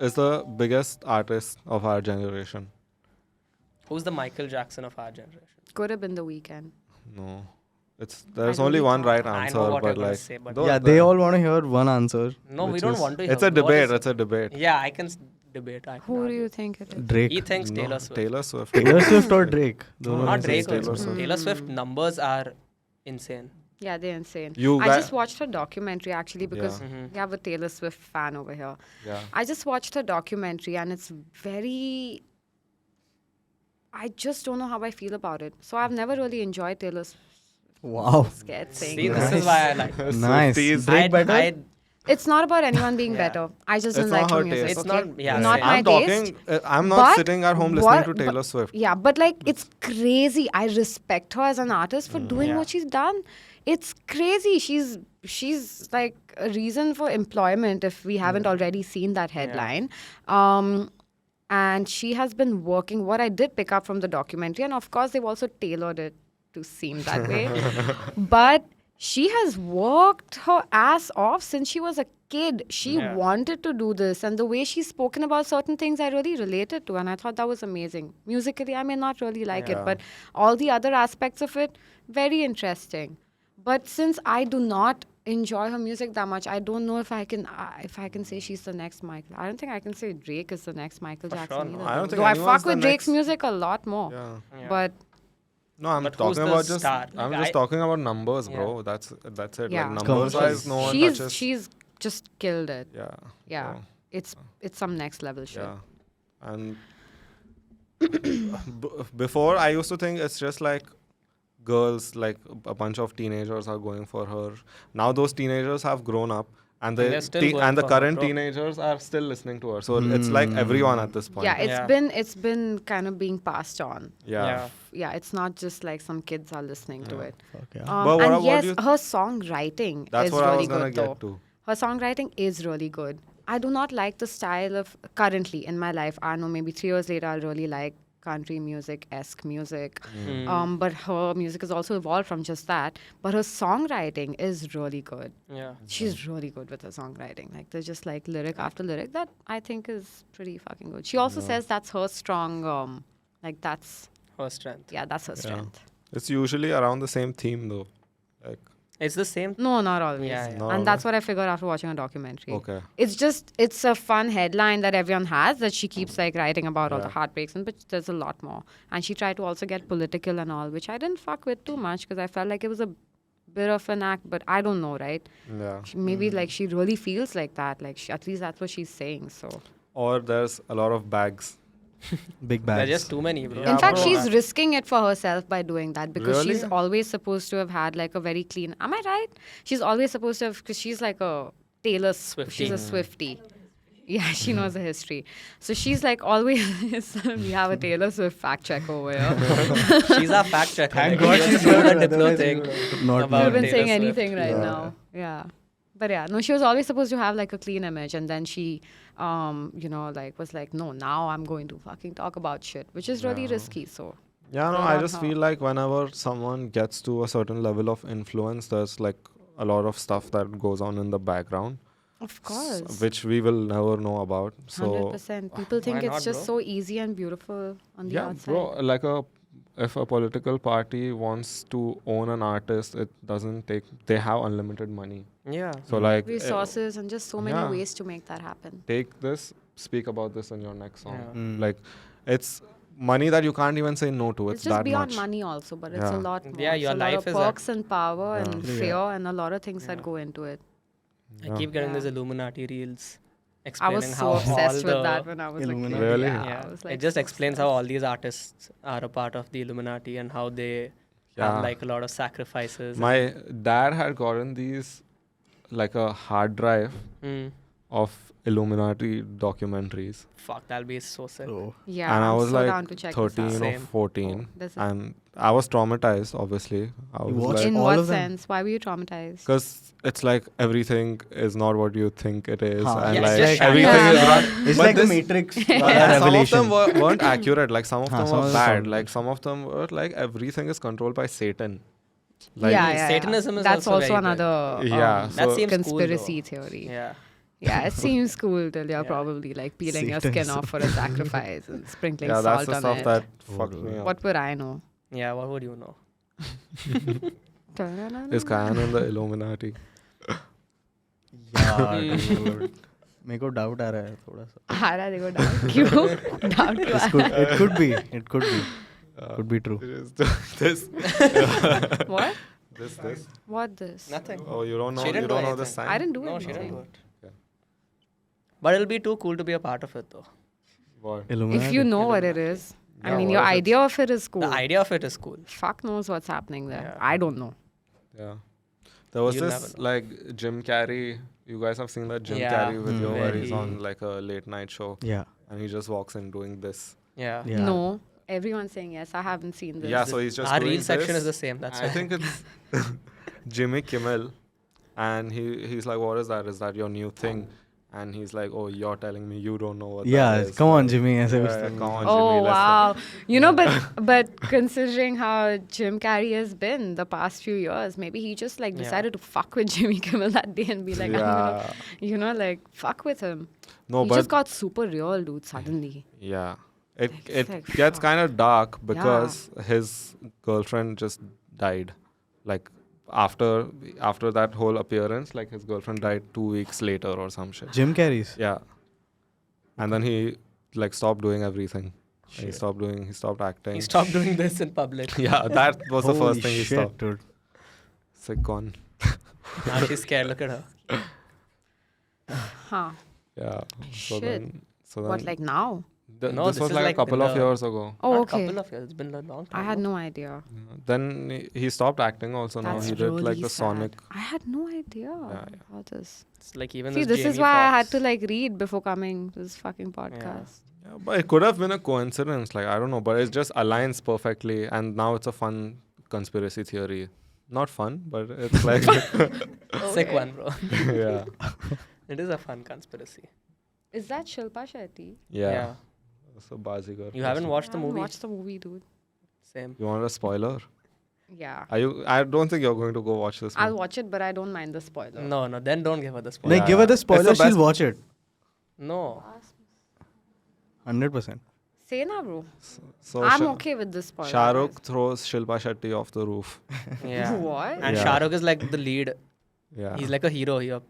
is the biggest artist of our generation? Who's the Michael Jackson of our generation? Could have been The Weeknd. No. There's I only really one can't. right I know answer, what you're but gonna like say, but- those- Yeah, they all want to hear one answer. No, we which don't is- want to. It's hear a what debate. is- It's a debate. Yeah, I can debate. I Who can do you argue. think it is? Drake. He thinks No, Taylor Swift. Taylor Swift. Taylor Swift or Drake? No, Not it's Drake. Taylor also. Swift. Taylor Swift numbers are insane. Yeah, they're insane. You I guy- just watched her documentary actually because Yeah. Mhm. we have a Taylor Swift fan over here. Yeah. I just watched her documentary and it's very. I just don't know how I feel about it. So I've never really enjoyed Taylor Swift. Wow. Scared saying See, that. this is why I like. Nice. Swifties. Drake better? It's not about anyone being Yeah. better. I just It's didn't like not her her music. taste. It's okay? not- yeah, not same. my I'm taste. talking. I'm not But sitting at home listening what- to but- Taylor Swift. Yeah, but like it's crazy. I respect her as an artist for doing Yeah. what she's done. It's crazy. She's like a reason for employment if we haven't already seen that headline. And she has been working. What I did pick up from the documentary, and of course they've also tailored it to seem that way. But she has worked her ass off since she was a kid. She Yeah. wanted to do this, and the way she's spoken about certain things, I really related to, and I thought that was amazing. Musically, I may not really like Yeah. it, but all the other aspects of it, very interesting. But since I do not enjoy her music that much, I don't know if I can say she's the next Michael. I don't think I can say Drake is the next Michael For Jackson sure, no. either. I don't think Though I anyone's fuck the with Drake's next- music a lot more, Yeah. Yeah. but No, I'm But who's talking the about just. star? I'm Like, just talking about numbers, Yeah. bro. That's it. Yeah. Like numbers wise, no one touches. she's just killed it. Yeah. Yeah, So, it's some next level shit. yeah. And before, I used to think it's just like girls, like a bunch of teenagers are going for her. Now those teenagers have grown up And And they're still going and the for her, current bro. teenagers are still listening to her. So it's like everyone at this point. Yeah, Yeah. it's been kind of being passed on. Yeah. Yeah, it's not just like some kids are listening to it. Fuck yeah. But And what yes, do you her songwriting That's is what I really was gonna good get though. to. Her songwriting is really good. I do not like the style of currently in my life. I know maybe 3 years later I'll really like country music-esque music. But her music has also evolved from just that. But her songwriting is really good. Yeah. She's really good with her songwriting. Like there's just like lyric after lyric that I think is pretty fucking good. She also says that's her strong like that's Her strength. that's her strength. It's usually around the same theme though. Like It's the same. No, not always. Yeah, yeah. Not And that's what I figured after watching a documentary. okay. It's a fun headline that everyone has that she keeps like writing about all the Yeah. heartbreaks, and but there's a lot more. And she tried to also get political and all, which I didn't fuck with too much because I felt like it was a bit of an act, but I don't know, right? Yeah. Maybe like she really feels like that. Like at least that's what she's saying. So Or there's a lot of bags. Big There's bags. just too many, bro. Yeah, in fact, bro. she's risking it for herself by doing that because she's Really? always supposed to have had like a very clean. Am I right? She's always supposed to have because she's like a Taylor Swift. She's a Swiftie. Yeah, she knows the history. So she's like always. We have a Taylor Swift fact check over here. She's our fact checker. Thank like, God she she's was doing here, a Diplo otherwise thing we would've not about We've been Taylor saying Swift. anything right Yeah. now. Yeah. But yeah, no, she was always supposed to have like a clean image, and then she, like was like, no, now I'm going to fucking talk about shit, which is really Yeah. risky. So Yeah, no, Figure I out just how. feel like whenever someone gets to a certain level of influence, there's like a lot of stuff that goes on in the background, of course, which we will never know about. So 100%. People think why it's not, just bro? so easy and beautiful on the yeah, outside. bro, like if a political party wants to own an artist, it doesn't take. They have unlimited money. Yeah. So like Resources and just so many yeah. ways to make that happen. take this, speak about this in your next song. Yeah. Like it's money that you can't even say no to. It's It's just that beyond much. money also, but it's Yeah. a lot more. Yeah, It's your a lot life of is perks and power and Yeah. fear and a lot of things that Yeah. go into it. I keep getting Yeah. these Illuminati reels I explaining was so how obsessed all with the that when I was a kid. Illuminati. Really? Yeah, I was, it like, just so explains how obsessed. all these artists are a part of the Illuminati and how they Yeah. have like a lot of sacrifices. My dad had gotten these, like a hard drive Mm. of Illuminati documentaries. Fuck, that'll be so sick. Oh. Yeah, And I I'm was so like down to check this 13 out. or Same. 14. This is- And I was traumatized, obviously. I You was watched like, In all what of them? sense? Why were you traumatized? because it's like everything is not what you think it is. Huh. And Yeah, like it's just everything Yeah. is wrong. It's But like the this- Matrix And some of revelation. them weren't accurate. Like some of them some were of them bad. sound- Like some of them were like everything is controlled by Satan. yeah, Like, yeah, Satanism yeah. is That's also very big. another Yeah, That so- seems conspiracy cool, though. theory. Yeah. Yeah, it seems cool till you're Yeah. probably like peeling your skin Satanism. off for a sacrifice and sprinkling yeah, that's salt the on stuff it. that fucked me up. What would I know? Yeah, what would you know? Is Kayan in the Illuminati? यार dude. मेरे को doubt आ रहा है थोड़ा सा. आ रहा है, देखो doubt क्यों? Doubt क्यों आ रहा It could be. It could be. Could be true. This. है? What? This. What this? Nothing. Oh, you don't know. She didn't You do don't know the anything. sign. I didn't do No, she anything. didn't do it. Okay. But it'll be too cool to be a part of it, though. What? Illuminati. If you know what it is, I Yeah, mean, what your if it's- idea of it is cool. The idea of it is cool. Fuck knows what's happening there. Yeah. I don't know. Yeah. There was You'll this never know. like Jim Carrey. You guys have seen that Jim Yeah. Carrey video where he's Very- on like a late night show Yeah. and he just walks in doing this. Yeah. Yeah. No. Everyone's saying yes. I haven't seen this. Yeah, so he's just Our doing reel section this. is the same. That's I why. think it's Jimmy Kimmel, and he's like, "What is that? Is that your new thing?" And he's like, "Oh, you're telling me you don't know what Yeah. that is." Come on, Jimmy. ऐसे Yeah, कुछ yeah, तो- come on, Oh Jimmy. let's wow! You know, but considering how Jim Carrey has been the past few years, maybe he just like Yeah. decided to fuck with Jimmy Kimmel that day and be like, I'm Yeah. gonna, like fuck with him. No, he but just got super real, dude. Suddenly. yeah, it It's like, gets fuck. kind of dark because his girlfriend just died, like after that whole appearance, like his girlfriend died 2 weeks later or some shit. Jim Carrey's. Yeah, and then he like stopped doing everything. He Shit. stopped acting. He stopped doing this in public. Yeah, that was the Holy first thing he shit, stopped. dude. Sick on. Now she's scared. Look at her. Huh? Yeah. So Shit. then, What, like now? No, this this was is like a like couple in of the- years ago. Oh, Not okay. couple of years. It's been a long time. I had no? no idea. Then he stopped acting also now. That's He did really like the sad. Sonic. I had no idea Yeah. about this. It's like even See, this is Jamie why I had Foxx. to like read before coming to this fucking podcast. Yeah, but it could have been a coincidence. Like, I don't know. But it just aligns perfectly. And now it's a fun conspiracy theory. Not fun, but it's like, Sick one, bro. yeah. It is a fun conspiracy. Is that Shilpa Shetty? Yeah. So Bazigar. You haven't watched the I haven't movie? watched the movie, dude. Same. You want a spoiler? Yeah. Are you? I don't think you're going to go watch this. I'll movie. watch it, but I don't mind the spoiler. No, then don't give her the spoiler. Like, Yeah, give her the yeah. It's spoiler, the best- she'll watch it. No. 100%. Say na, bro. So I'm Shah- okay with this spoiler. Shah Rukh throws Shilpa Shetty off the roof. Yeah. What? And Yeah. Shah Rukh is like the lead. Yeah. He's like a hero here.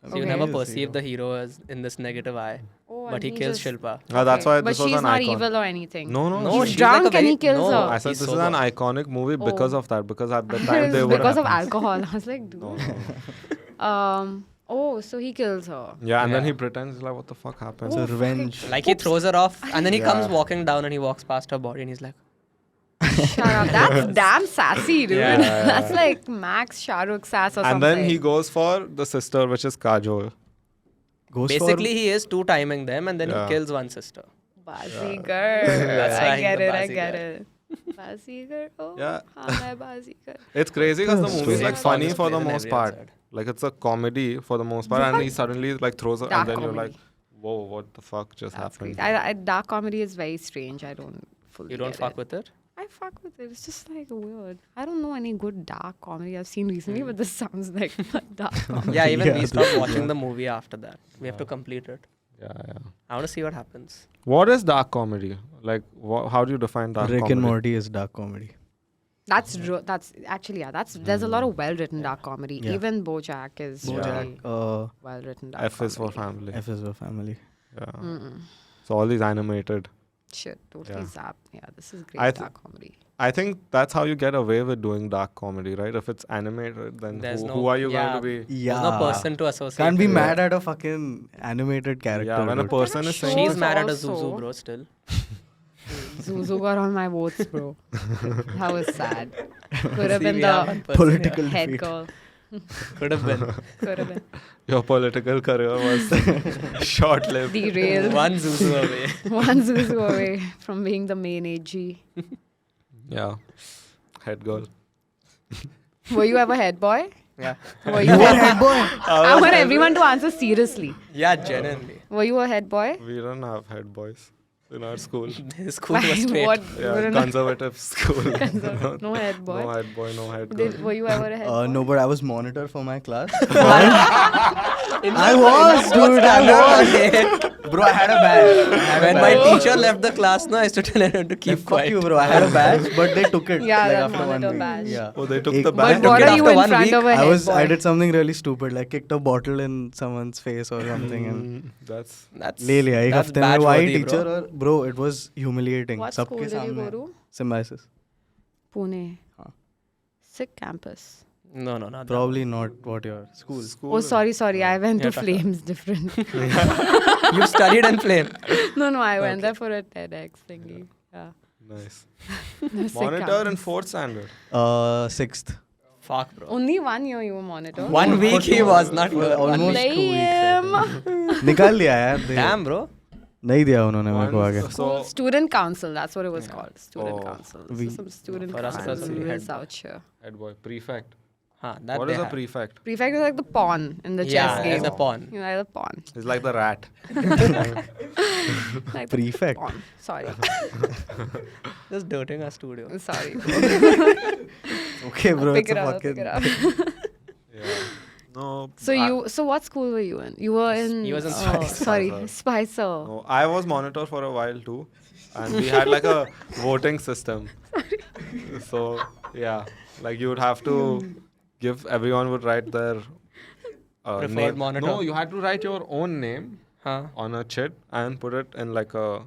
So you Okay. never He is perceive hero. the hero as in this negative eye. Oh, But and he kills just- Shilpa. That's why But this was she's an not icon. evil or anything. No, no. No, He's she's like a drunk and he very- kills no, her. I said he's this is an sober. iconic movie because Oh. of that. Because at the time they It's were because of alcohol. I was like, dude. No, no. Oh, so he kills her. Yeah, and then Yeah. he pretends like, what the fuck happened? It's a Oh, revenge. Like he throws her off and then he comes Yeah. walking down and he walks past her body and he's like, Shut up. That's damn sassy, dude. Yeah, yeah, That's yeah. like Max Shah Rukh sass or And something. then he goes for the sister, which is Kajol. Goes basically he is two timing them and then Yeah. he kills one sister. Bazigar. That's why I he's get the it. I Bazigar. get it. Bazigar. Oh, Yeah. हाँ, मैं Bazigar. It's crazy because the Yes. movie is like Yeah. funny Songs for the plays in most every part. episode. Like it's a comedy for the most part, and he suddenly like throws her, Dark and then you're like, comedy. whoa, what the fuck just That's happened? crazy. Dark comedy is very strange. I don't fully You don't get fuck it. with it? I fuck with it. It's just like weird. I don't know any good dark comedy I've seen recently, but this sounds like a dark comedy. Yeah, even Yeah, we this stopped is- watching the movie after that. We have to complete it. Yeah, yeah. I want to see what happens. What is dark comedy? Like, how do you define dark Rick comedy? and Morty is dark comedy. That's actually there's a lot of well written dark comedy. Yeah. Even BoJack is BoJack, really well written dark F is for comedy. family. F is for family. Yeah. So all these animated. Shit, totally Yeah. zap. Yeah, this is great I dark comedy. I think that's how you get away with doing dark comedy, right? If it's animated, then There's who no- are you yeah. going to be? Yeah. There's no person to associate. Can't be with. mad at a fucking animated character. Yeah, when a dude. person is shows saying She's mad at a also- Zuzu, bro, still. Zuzu got on my votes, bro. That was sad. Could have See, been we have the one person Political here. head defeat. girl. Could have been. Could have been your political career was short-lived. derailed. One Zuzu away. One Zuzu away from being the main AG. Yeah, head girl. Were you ever head boy? Yeah. Were you a head boy? Oh, I want everyone to answer seriously. Yeah, genuinely. Were you a head boy? We don't have head boys in our school. His school was straight. What? Yeah, Wouldn't- conservative school. no head boy. No head boy, no head girl. Were you ever a head boy? No, but I was monitor for my class. In I the- was, in the dude, I fourth standard, Bro, I had a badge. When my teacher left the class, no, I used to tell everyone to keep Fuck quiet. you, bro. I had a badge, but they took it. Yeah, like that after 1 monitor week. badge. Yeah. Oh, they took Ek- the But badge. what it are you after in 1 front week. of a head boy? I did something really stupid, like kicked a bottle in someone's face or something, and That's That's ले लिया एक that's हफ्ते में badge why worthy, teacher bro. और bro it was humiliating What school सबके did you सामने go to? symbiosis Pune. हाँ. Sick campus. No, not that. probably not what your school Oh, sorry. I went to Yeah, Tata. Flames different. You studied in Flame. No, I went there for a TEDx thingy. Yeah. nice. Sick Monitor campus. in 4th standard. 6th Fuck, bro. Only 1 year you were monitor. 1 week he was not. almost 2 Lame. weeks निकाल लिया यार they- Damn, bro. नहीं दिया उन्होंने मेरे को आगे So Student council, that's what it was called. Student Oh. council. We- So some student For us, it was council the is head out here. head boy, prefect. Huh, that What they is a had. prefect? Prefect is like the pawn in the chess Yeah, game. as a pawn. You know, like the pawn. He's like the rat. Like the prefect pawn. Sorry. Just dirting our studio. Sorry. okay bro Pick it's it a up. Pick fucking it up. Yeah. No. So what school were you in? You were in. He was in Spicer. Sorry, Spicer. No, I was monitor for a while too, and we had like a voting system. So yeah, like you would have to give everyone would write their Preferred name. monitor. No, you had to write your own name Huh? on a chit and put it in like a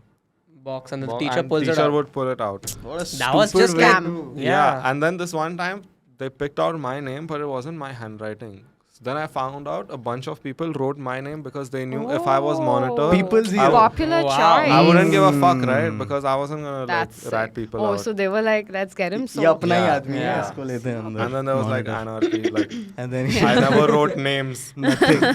Box and the box, teacher and pulls it teacher out. would pull it out. what a That was stupid just way scam. to- Yeah. And then this one time they picked out my name, but it wasn't my handwriting. So then I found out a bunch of people wrote my name because they knew if I was monitor, People's I, hero. Popular Wow. choice. I wouldn't give a fuck, right? Because I wasn't gonna That's like rat sick. people Oh, out. so they were like, let's get him. So ये अपना ही Yeah. आदमी है Yeah. इसको लेते हैं अंदर And then there was like monitor. anarchy. Like And then I never wrote names. nothing.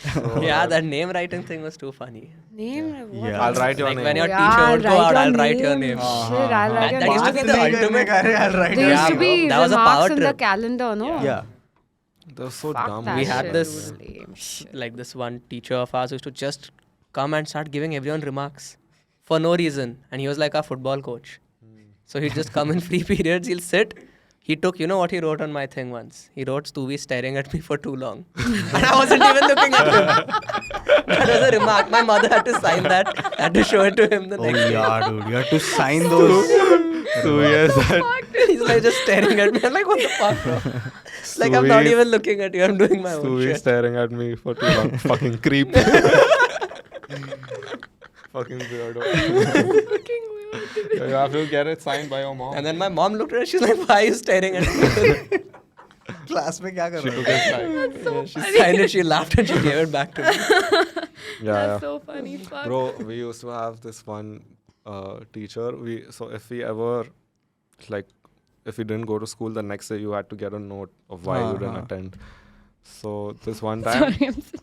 So, Yeah, that name writing thing was too funny. name. What Yeah. I'll write your Like name. when your Yeah, teacher would go write out, your I'll write your name. Shit, I'll write your That used to name. be the ultimate. I'll write There it used to down. be That was a remarks power in the trip. calendar, no? Yeah. That was so Fuck dumb. that We had shit, this- dude, lame shit. Like this one teacher of ours used to just come and start giving everyone remarks for no reason. And he was like our football coach. So he'd just come in free periods, he'll sit. He took, you know what he wrote on my thing once? He wrote Stuvi staring at me for too long. And I wasn't even looking at him. That was a remark. My mother had to sign that. I had to show it to him the Oh next day. yeah, dude. You have to sign those. So yes, that He's like just staring at me. I'm like, what the fuck, bro? Like, I'm not Stuvi- even looking at you. I'm doing my own Stuvi shit. staring at me for too long. Fucking creep. Fucking weirdo. Fucking weird. You have to get it signed by your mom. And then my mom looked at her. She's like, why are you staring at me? Class में क्या कर She रहा took it side. So She funny. signed it. She laughed and she gave it back to me. Yeah, That's yeah. so funny. Fuck. Bro, we used to have this one teacher. So if we ever, like, if we didn't go to school the next day, you had to get a note of why you didn't attend. So this one time, Sorry, I'm just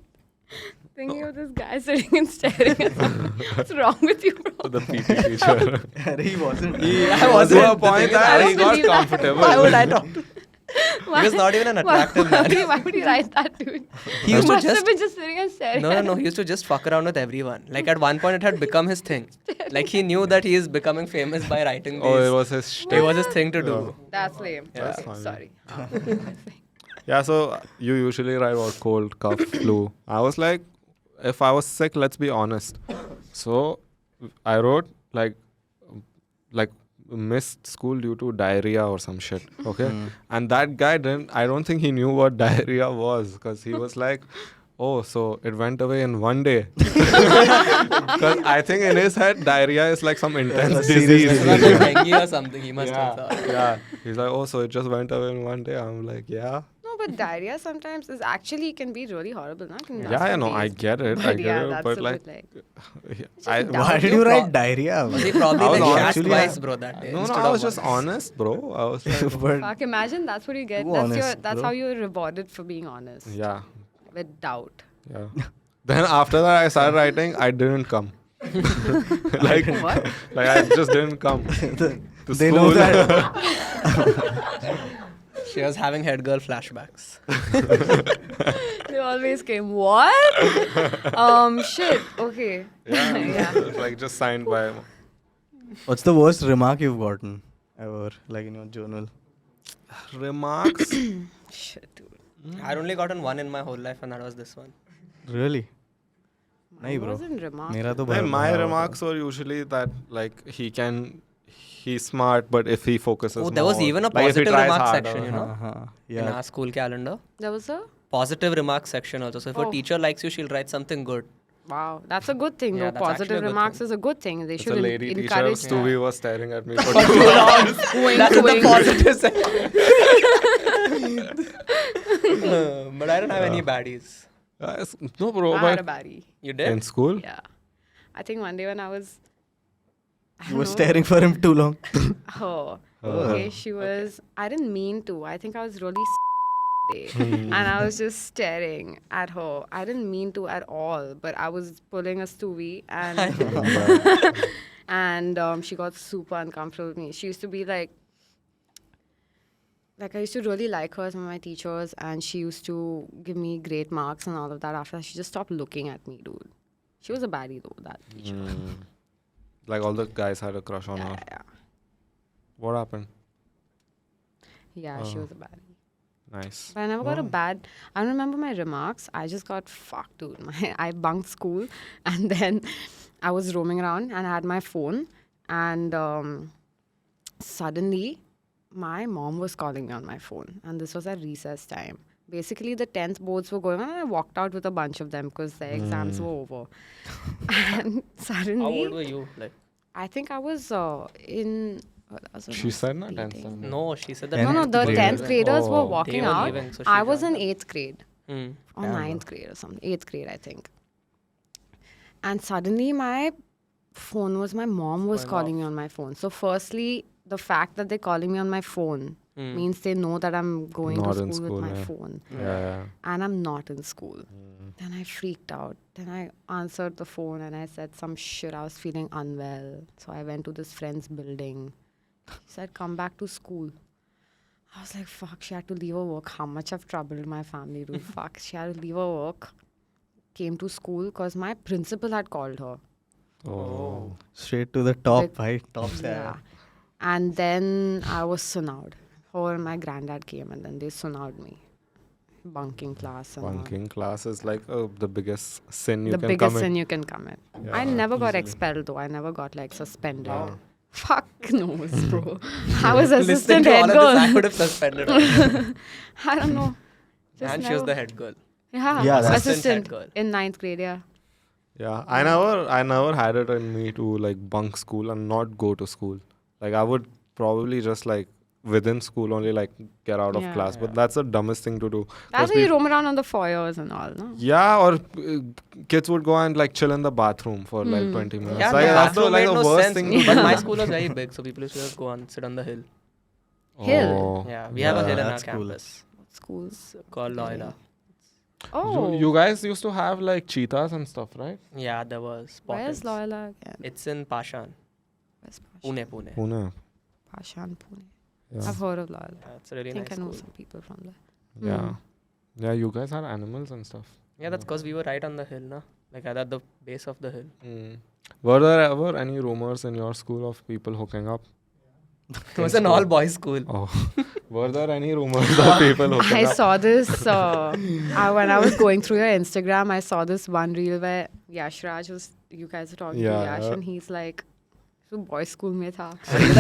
thinking of this guy sitting and staring at me. What's wrong with you, bro? the PT teacher, अरे he wasn't. I wasn't. to a point The thing is, that I he don't got believe that. comfortable. Why would I talk to Why? was not even an attractive why, man. Why would he write that, dude? He used to must have just been just sitting and staring. no, at no. He used to just fuck around with everyone. Like at one point, it had become his thing. Like he knew that he is becoming famous by writing these. Oh, it was his shtick. It was his thing to do. That's lame. Yeah. Okay, That's sorry. Yeah, so you usually write what cold, cough, flu. I was like, if I was sick, let's be honest. So I wrote like missed school due to diarrhea or some shit. Okay, and that guy didn't. I don't think he knew what diarrhea was because he was like, oh, so it went away in one day. Because I think in his head, diarrhea is like some intense a serious disease. It was like dengue or something. He must have Yeah, thought. yeah. He's like, oh, so it just went away in one day. I'm like, yeah. No, but diarrhea sometimes is actually can be really horrible. No? Can last Yeah, I for know. I days. get it. I But get yeah, it. that's But a like, bit I, dumb. Why did You you pro- write diarrhea? Was he probably I was like shat actually- twice, bro, that day? no, instead I of was just once? honest, bro. I was like, But Fuck, imagine that's what you get. Too That's honest, that's bro. how you're rewarded for being honest. yeah, With doubt. yeah. Then after that, I started writing. I didn't come. like, What? like I just didn't come. to they know school. that. She was having head girl flashbacks. They always came. What? Shit. Okay. Yeah, it's like just signed by. What's the worst remark you've gotten ever, like in your journal? Remarks. Shit, dude. I'd only gotten one in my whole life, and that was this one. Really? Mine नहीं bro. wasn't remarkable. मेरा तो My भरा हुआ remarks were usually that like he's smart, but if he focuses Oh, there was more, even a like, if he positive tries remark harder. section, you था. know, हाँ, in yeah. our school calendar. There was a. Positive remark section also. So if a Oh. teacher likes you, she'll write something good. Wow, that's a good thing. Yeah, though. that's actually a Positive good remarks thing. is a good thing. They It's should a lady teacher. encourage. Stewie was staring at me for For too too long. long. Wink, That's in the wink. positive section. But I don't have any baddies. Yes. No, bro. I had a But baddie. You did? in school, Yeah, I think one day when I was. I You don't were know. staring for him too long. Oh, okay. She was. I didn't mean to. I think I was really day, and I was just staring at her. I didn't mean to at all, but I was pulling a Stewie, and and she got super uncomfortable with me. She used to be like I used to really like her as one of my teachers, and she used to give me great marks and all of that. After that, she just stopped looking at me, dude. She was a baddie though, that teacher. like all the guys had a crush on her. Yeah, What happened? yeah, she Oh. was a baddie. Nice. But I never got a bad. I don't remember my remarks. I just got fucked, dude. I bunked school, and then I was roaming around, and I had my phone, and suddenly, my mom was calling me on my phone, and this was at recess time. Basically, the 10th boards were going on, and I walked out with a bunch of them because their exams were over. And suddenly, How old were you? Like, I think I was in. that was when I She was said na 10th 18. standard. no, she said that. Tenth No, the graders. 10th graders were Oh. walking They were out. leaving, so she I was in jumped 8th grade. Mm. or Damn, ninth grade or something, 8th grade, I think. And suddenly my phone was, my mom was Going calling off. me on my phone. So firstly, the fact that they're calling me on my phone Mm. means they know that I'm going Not to in school school, with my yeah. phone. Yeah. And I'm not in school. Mm. Then I freaked out. Then I answered the phone and I said some shit. I was feeling unwell. So I went to this friend's building. She said, come back to school. I was like, fuck, she had to leave her work. How much I've troubled my family, dude. Fuck, she had to leave her work. Came to school because my principal had called her. Oh. Straight to the top, Big- right? Top side. Yeah. And then I was sunned. Her and my granddad came and then they sunned me. Bunking class. And all. Bunking class is like the biggest sin you The can biggest commit. sin you can commit. Yeah, I never got easily. expelled though. I never got like suspended. Yeah. Fuck knows, bro. I was Listening assistant to all head of this, I girl. would have suspended her. I don't know. Just And she was never- the head girl. Yeah, Yeah, that's- Assistant assistant head girl. in 9th grade. Yeah. Yeah, I never had it in me to like bunk school and not go to school. Like I would probably just like within school only like get out of Yeah. class. But Yeah. that's the dumbest thing to do. 'Cause That's why you peop- roam around on the foyers and all, no? Yeah, or kids would go and like chill in the bathroom for like 20 minutes. Yeah, like, the that's the, bathroom like made the no worst sense. thing to But do. my school was very big, so people used to just go and sit on the hill. Hill? Oh. Yeah, we have a Yeah, hill in our that's cool. campus Schools. called Loyola. Oh. You guys used to have like cheetahs and stuff, right? Yeah, there was. Where's Pottins. Loyola again? It's in Pashan, Where's Pashan? Pune. Pune. Pashan, Pune. Yeah. I've heard of Loyola. Yeah, it's a really I think nice I know school. some people from there. Yeah. Mm. Yeah, you guys had animals and stuff. Yeah, that's because we were right on the hill, na? Like at the base of the hill. Were there ever any rumors in your school of people hooking up? It was an all boys school. Oh. Were there any rumors of people hooking I up? saw this when I was going through your Instagram. I saw this one reel where Yash Raj was, you guys were talking Yeah. to Yash, and he's like, "तो boys school में था." He's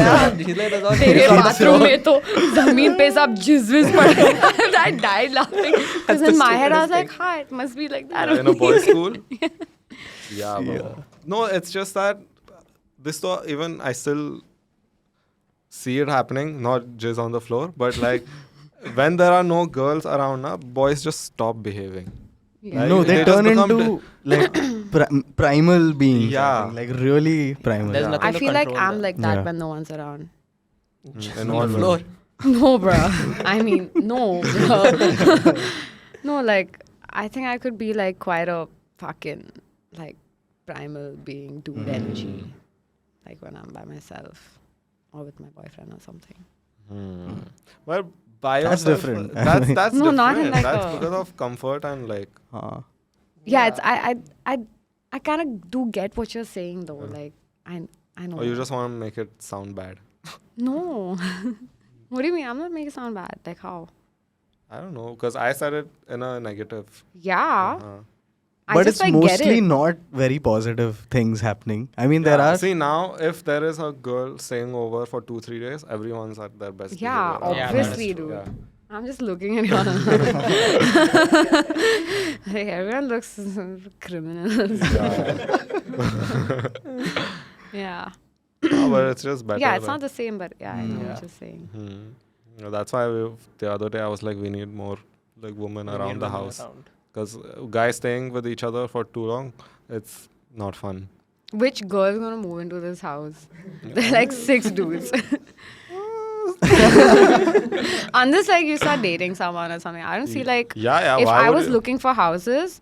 like, that's all तेरे serious. bathroom में तो जमीन पे सब जिज़विज़ पड़े. I died laughing because the in my head I was stupidest like, "Ha, it must be like that." In a boys' school? Yeah, bro. Yeah. No, it's just that this though, even I still see it happening, not jizz on the floor, but like when there are no girls around, na, boys just stop behaving. Yeah. No, they They just turn become into like primal beings. I Yeah. think, like really primal. There's Yeah. nothing I to feel like control I'm them. like that Yeah. when no one's around. In On all the floor. No, bruh. I mean, no, bruh. No, like, I think I could be like quite a fucking, like, primal being, dude energy. Like when I'm by myself or with my boyfriend or something. Well, by That's yourself, different. That's No, different. not in like That's a- because of comfort and like. Yeah, it's I kind of do get what you're saying though. Like, I know. Or you just want to make it sound bad. No. What do you mean? I'm not making it sound bad. Like how? I don't know, because I said it in a negative. Yeah. I But just it's like get mostly it. not very positive things happening. I mean, there are. See, now if there is a girl staying over for 2-3 days, everyone's at their best. Yeah, behavior. Yeah, obviously, that is dude. Yeah. I'm just looking at you. Like, everyone looks criminals. Yeah. No, but it's just better. Yeah, it's like- not the same, but yeah, I know Yeah. what you're saying. Yeah, that's why the other day I was like, we need more like women around the house. Because guys staying with each other for too long, it's not fun. Which girl's gonna move into this house? There are like 6 dudes. Unless like you start dating someone or something. I don't see like Yeah, if why I would was you- looking for houses,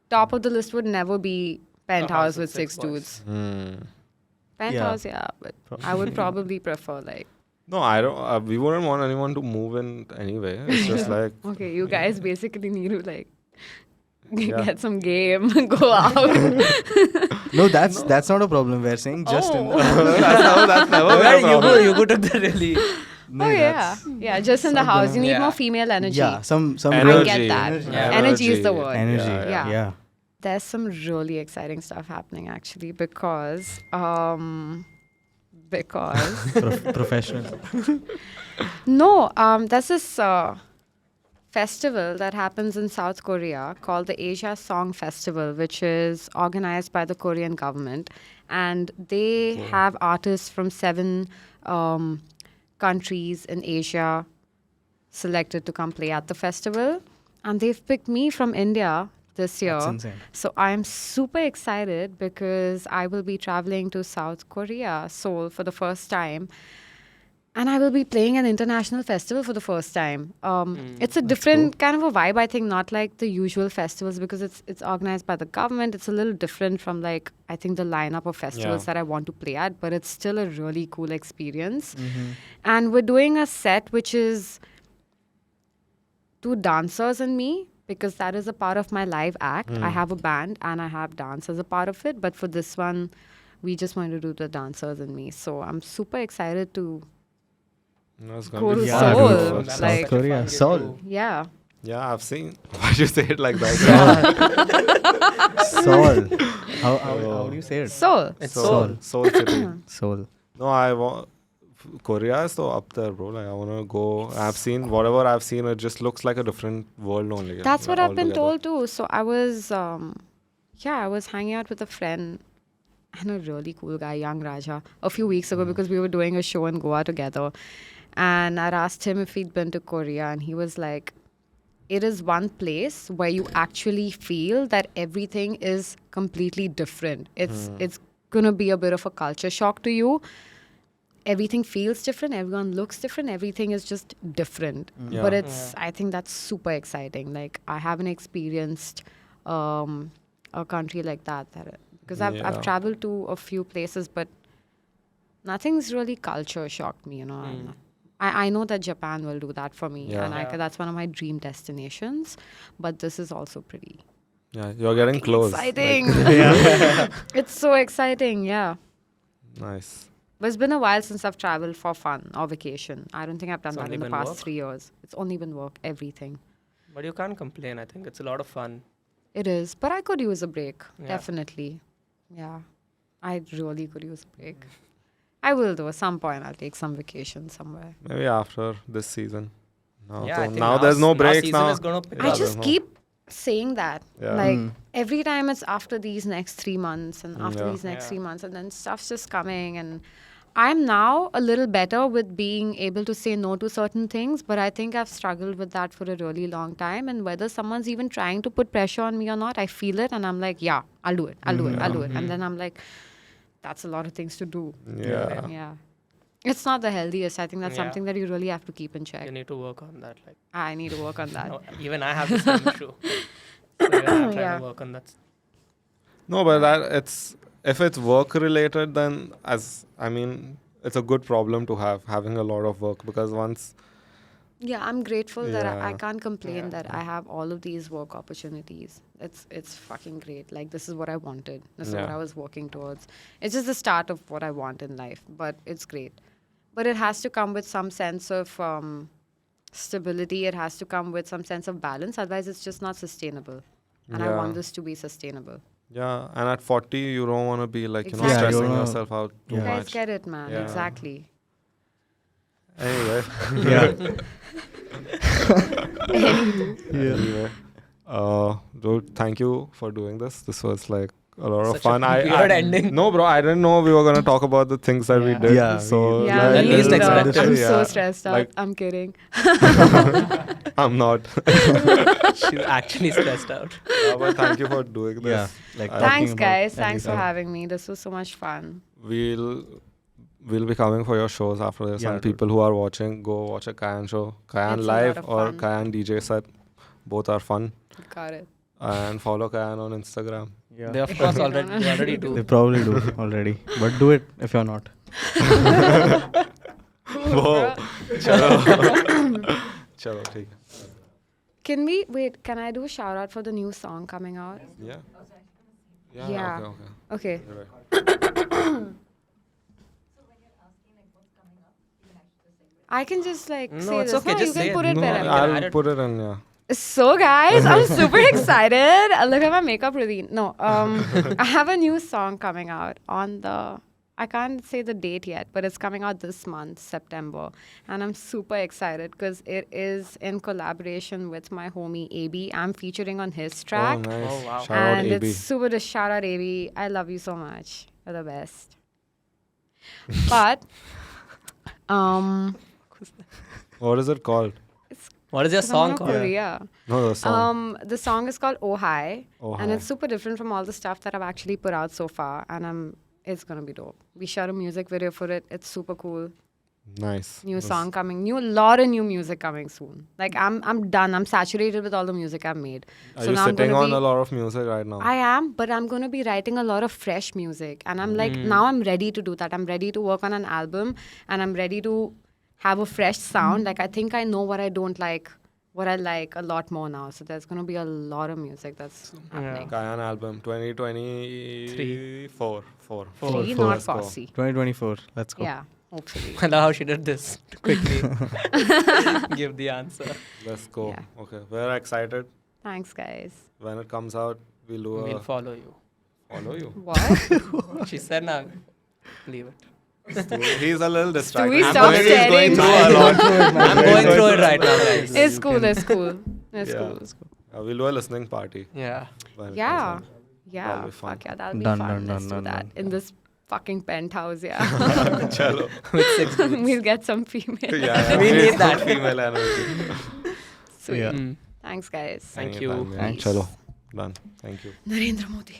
top of the list would never be penthouse with 6 dudes. Penthouse, yeah, but I would probably prefer like. No, I don't. We wouldn't want anyone to move in anyway. It's just like Okay, you guys basically need to like Yeah. get some game, go out. No, that's not a problem. We're saying just in. that's never been a problem. You go took the really. No, Oh yeah, that's- yeah, just in the house. You need Yeah. more female energy. Yeah, some Energy. I get that. Energy. Yeah. Energy is the word. Energy. Yeah. Yeah. There's some really exciting stuff happening actually because Professional. no, there's this festival that happens in South Korea called the Asia Song Festival, which is organized by the Korean government, and they have artists from 7 countries in Asia selected to come play at the festival. and they've picked me from India this year. That's insane. So I'm super excited because I will be traveling to South Korea, Seoul, for the first time. And I will be playing an international festival for the first time. It's a different kind of a vibe, I think, not like the usual festivals because it's organized by the government. It's a little different from like I think the lineup of festivals Yeah. that I want to play at, but it's still a really cool experience. Mm-hmm. And we're doing a set which is 2 dancers and me because that is a part of my live act. I have a band and I have dance as a part of it. But for this one, we just want to do the dancers and me. So I'm super excited to, That's Go gonna be to fun. Seoul. Dude. Like- South Korea, Seoul. yeah. Yeah, I've seen. Why'd you say it like that? Seoul. How do you say it? Seoul. It's Seoul. Seoul City. Seoul. No, I want. Korea is so up there, bro. Like I wanna go. I've seen whatever I've seen. It just looks like a different world only. That's what I've been altogether. told too. So I was, I was hanging out with a friend and a really cool guy, Young Raja, a few weeks ago because we were doing a show in Goa together. And I'd asked him if he'd been to Korea, and he was like, it is one place where you actually feel that everything is completely different. It's gonna be a bit of a culture shock to you. Everything feels different, everyone looks different, everything is just different. Yeah. But it's I think that's super exciting. Like I haven't experienced a country like that because I've Yeah. traveled to a few places, but nothing's really culture shocked me, you know. I know that Japan will do that for me, Yeah. and Yeah. that's one of my dream destinations. But this is also pretty Yeah, you're getting close. Like, exciting. It's so exciting, yeah. nice. But it's been a while since I've traveled for fun or vacation. I don't think I've done It's that only in the been past work? 3 years. It's only been work, everything. But you can't complain. I think it's a lot of fun. It is, but I could use a break, Yeah. definitely. Yeah, I really could use a break. I will though. At some point, I'll take some vacation somewhere. Maybe after this season. Now, Yeah, so I think now there's no breaks season now. is gonna pick I up. just no. keep saying that. Yeah. Like every time it's after these next 3 months and after Yeah. these next Yeah. 3 months, and then stuff's just coming. And I'm now a little better with being able to say no to certain things, but I think I've struggled with that for a really long time. And whether someone's even trying to put pressure on me or not, I feel it and I'm like, yeah, I'll do it. I'll do it. I'll do it. And then I'm like, that's a lot of things to do. Yeah. Yeah. It's not the healthiest. I think that's Yeah. something that you really have to keep in check. You need to work on that. Like, I need to work on that. no, even I have the same issue. So even I'm trying Yeah. to work on that. No, but that it's if it's work related, then it's a good problem to have having a lot of work because once Yeah, I'm grateful that I Yeah. can't complain Yeah. that I have all of these work opportunities. It's fucking great. Like this is what I wanted. This is what Yeah. I was working towards. It's just the start of what I want in life, but it's great. But it has to come with some sense of stability. It has to come with some sense of balance. Otherwise, it's just not sustainable. And I want Yeah. this to be sustainable. yeah, and at 40 you don't want to be like Exactly. Yeah, you stressing don't wanna- yourself out too You guys much. get it, man. Yeah. Exactly. Anyway, anyway, dude, thank you for doing this. This was like a lot of Such a fun. weird ending. No, bro, I didn't know we were gonna talk about the things that we Yeah. did. Yeah, so we- Yeah, like, the me least neither. expected. I'm so Yeah, stressed out. like- I'm kidding. I'm not. She's actually stressed out. Yeah, but thank you for doing this. Yeah, like I- talking Thanks, about guys. Thanks for everything. having me. This was so much fun. We'll be coming for your shows after this. Yeah, And dude. people who are watching, go watch a Kayan show. Kayan It's a lot live of or fun. Kayan DJ set. Both are fun. Got it. And follow Kayan on Instagram. Yeah. They of course already do. They probably do already, but do it if you're not. Whoa. Chalo. Chalo, theek hai. Can I do a shout out for the new song coming out? Yeah. Yeah. Okay. Okay. You're right. I can just like No, say it's this. okay, No, just you say can it. put it No, wherever. I'll- I'll put it in, yeah. So guys, I'm super excited. Look at my makeup routine. No, I have a new song coming out on the. I can't say the date yet, but it's coming out this month, September, and I'm super excited because it is in collaboration with my homie AB. I'm featuring on his track, Oh, nice. Oh, wow. Shout out and AB. it's super to shout out AB. I love you so much. You're the best. But What is it called? it's What is your 'Cause I'm song on called? Korea. No, the song. The song is called Oh Hi, Oh and Hi. it's super different from all the stuff that I've actually put out so far, and it's gonna be dope. We shot a music video for it. It's super cool. Nice. New Yes. song coming. Lot of new music coming soon. Like I'm done. I'm saturated with all the music I've made. Are so you now I'm sitting gonna on be, a lot of music right now? I am, but I'm gonna be writing a lot of fresh music, and I'm like now I'm ready to do that. I'm ready to work on an album, and I'm ready to have a fresh sound. Like I think I know what I don't like, what I like a lot more now. So there's gonna be a lot of music that's happening. Kayan album 2024. Four. Three, four. not Let's go. Fosse. 2024. Let's go. Yeah, hopefully. I love how she did this quickly. Give the answer. Let's go. Yeah. Okay, we're excited. Thanks, guys. When it comes out, we'll do We'll a follow you. follow you. What? She said, "Nah, leave it." He's a little distracted. we I'm stop going- staring? He's going through a lot. I'm going through it right now, guys. It's cool. It's cool. It's Yeah. cool. We'll do a listening party. Yeah. when it Yeah. comes out. Yeah. That'll be fun. Fuck yeah. That'll be Done, fun. done, Let's done, do done, that done. in this fucking penthouse. Yeah. Chalo. With 6 dudes. We'll get some female. Yeah, We need that. female energy. Sweet. Yeah. Mm. Thanks, guys. Thank you. Anytime, yeah. Thanks. Chalo. Done. Thank you. Narendra Modi.